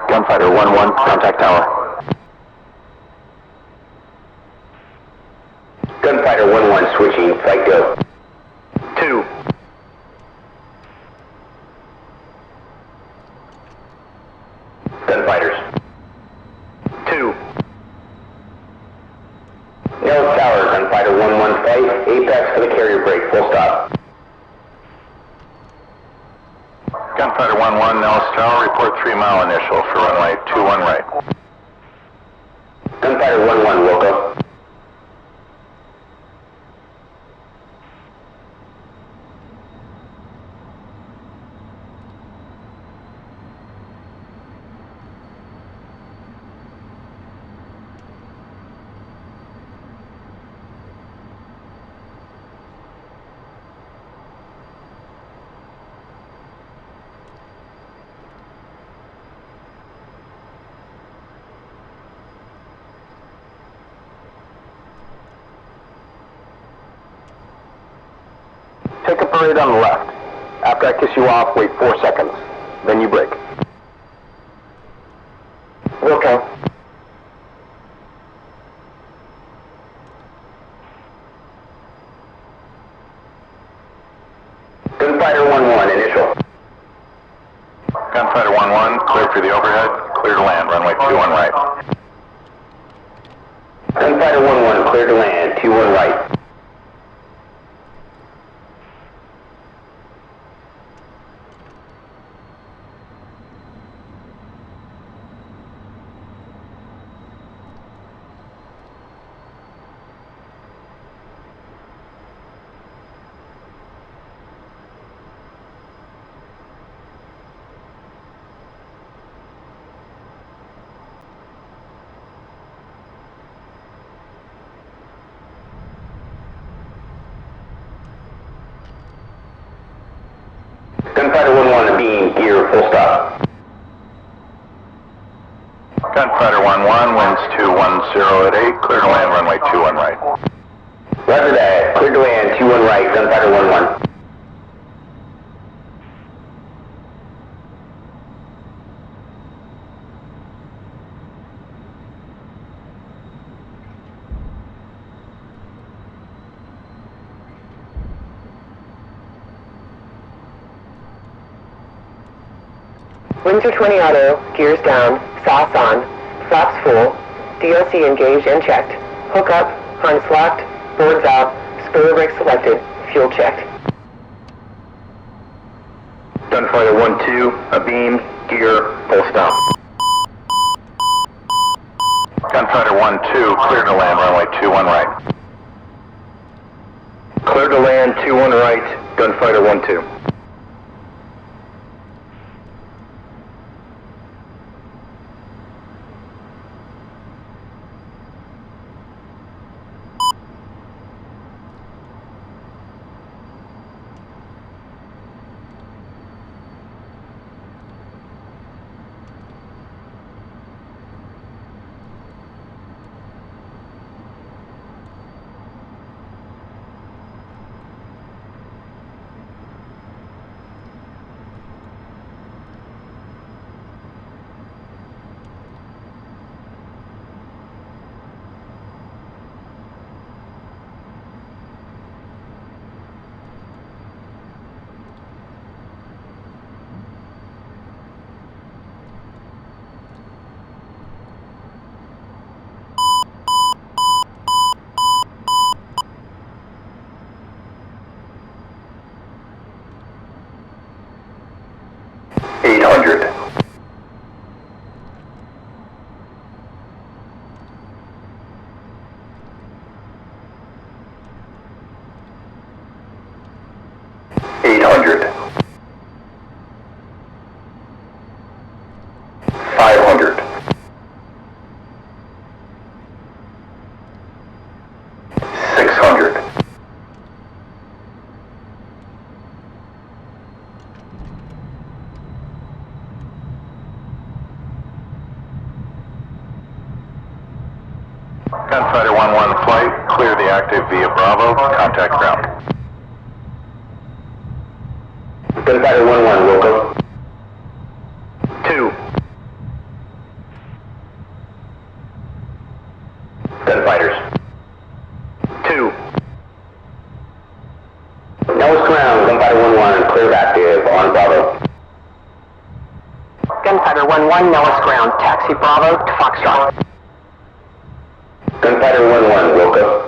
Gunfighter 1-1, contact tower. Gunfighter 1-1 switching, flight go. 2. Gunfighters. 2. Nellis Tower, Gunfighter 1-1 flight, apex for the carrier brake, full stop. Gunfighter 1-1, Nellis Tower, report 3 mile initial for runway 21 right. Gunfighter 1-1, Wilco. Take a parade on the left. After I kiss you off, wait 4 seconds. Then you brake. Wilco. Gunfighter 1-1, initial. Gunfighter 1-1, clear for the overhead, clear to land, runway 21 right. Gunfighter 1-1, clear to land, 21 right. Gunfighter 1-1, beam, gear, full stop. Gunfighter 1-1, winds 210 at 8, clear to land, runway 21 right. Roger that, clear to land, 21 right, Gunfighter 1-1. Windsor 20 auto, gears down, sauce on, flaps full, DLC engaged and checked, hook up, harness locked, boards out, spoiler brake selected, fuel checked. Gunfighter 1-2, a beam, gear, full stop. Gunfighter 1-2, clear to land, runway 21 right. Clear to land, 21 right, Gunfighter 1-2. 800. Gunfighter 1-1 flight, clear the active via Bravo, contact ground. Gunfighter 1-1, Wilco. 2. Gunfighters. 2. Nose ground, Gunfighter 1-1, clear of active, on Bravo. Gunfighter 1-1, Nellis ground. Taxi Bravo to Foxtrot. Gunfighter 1-1, Wilco.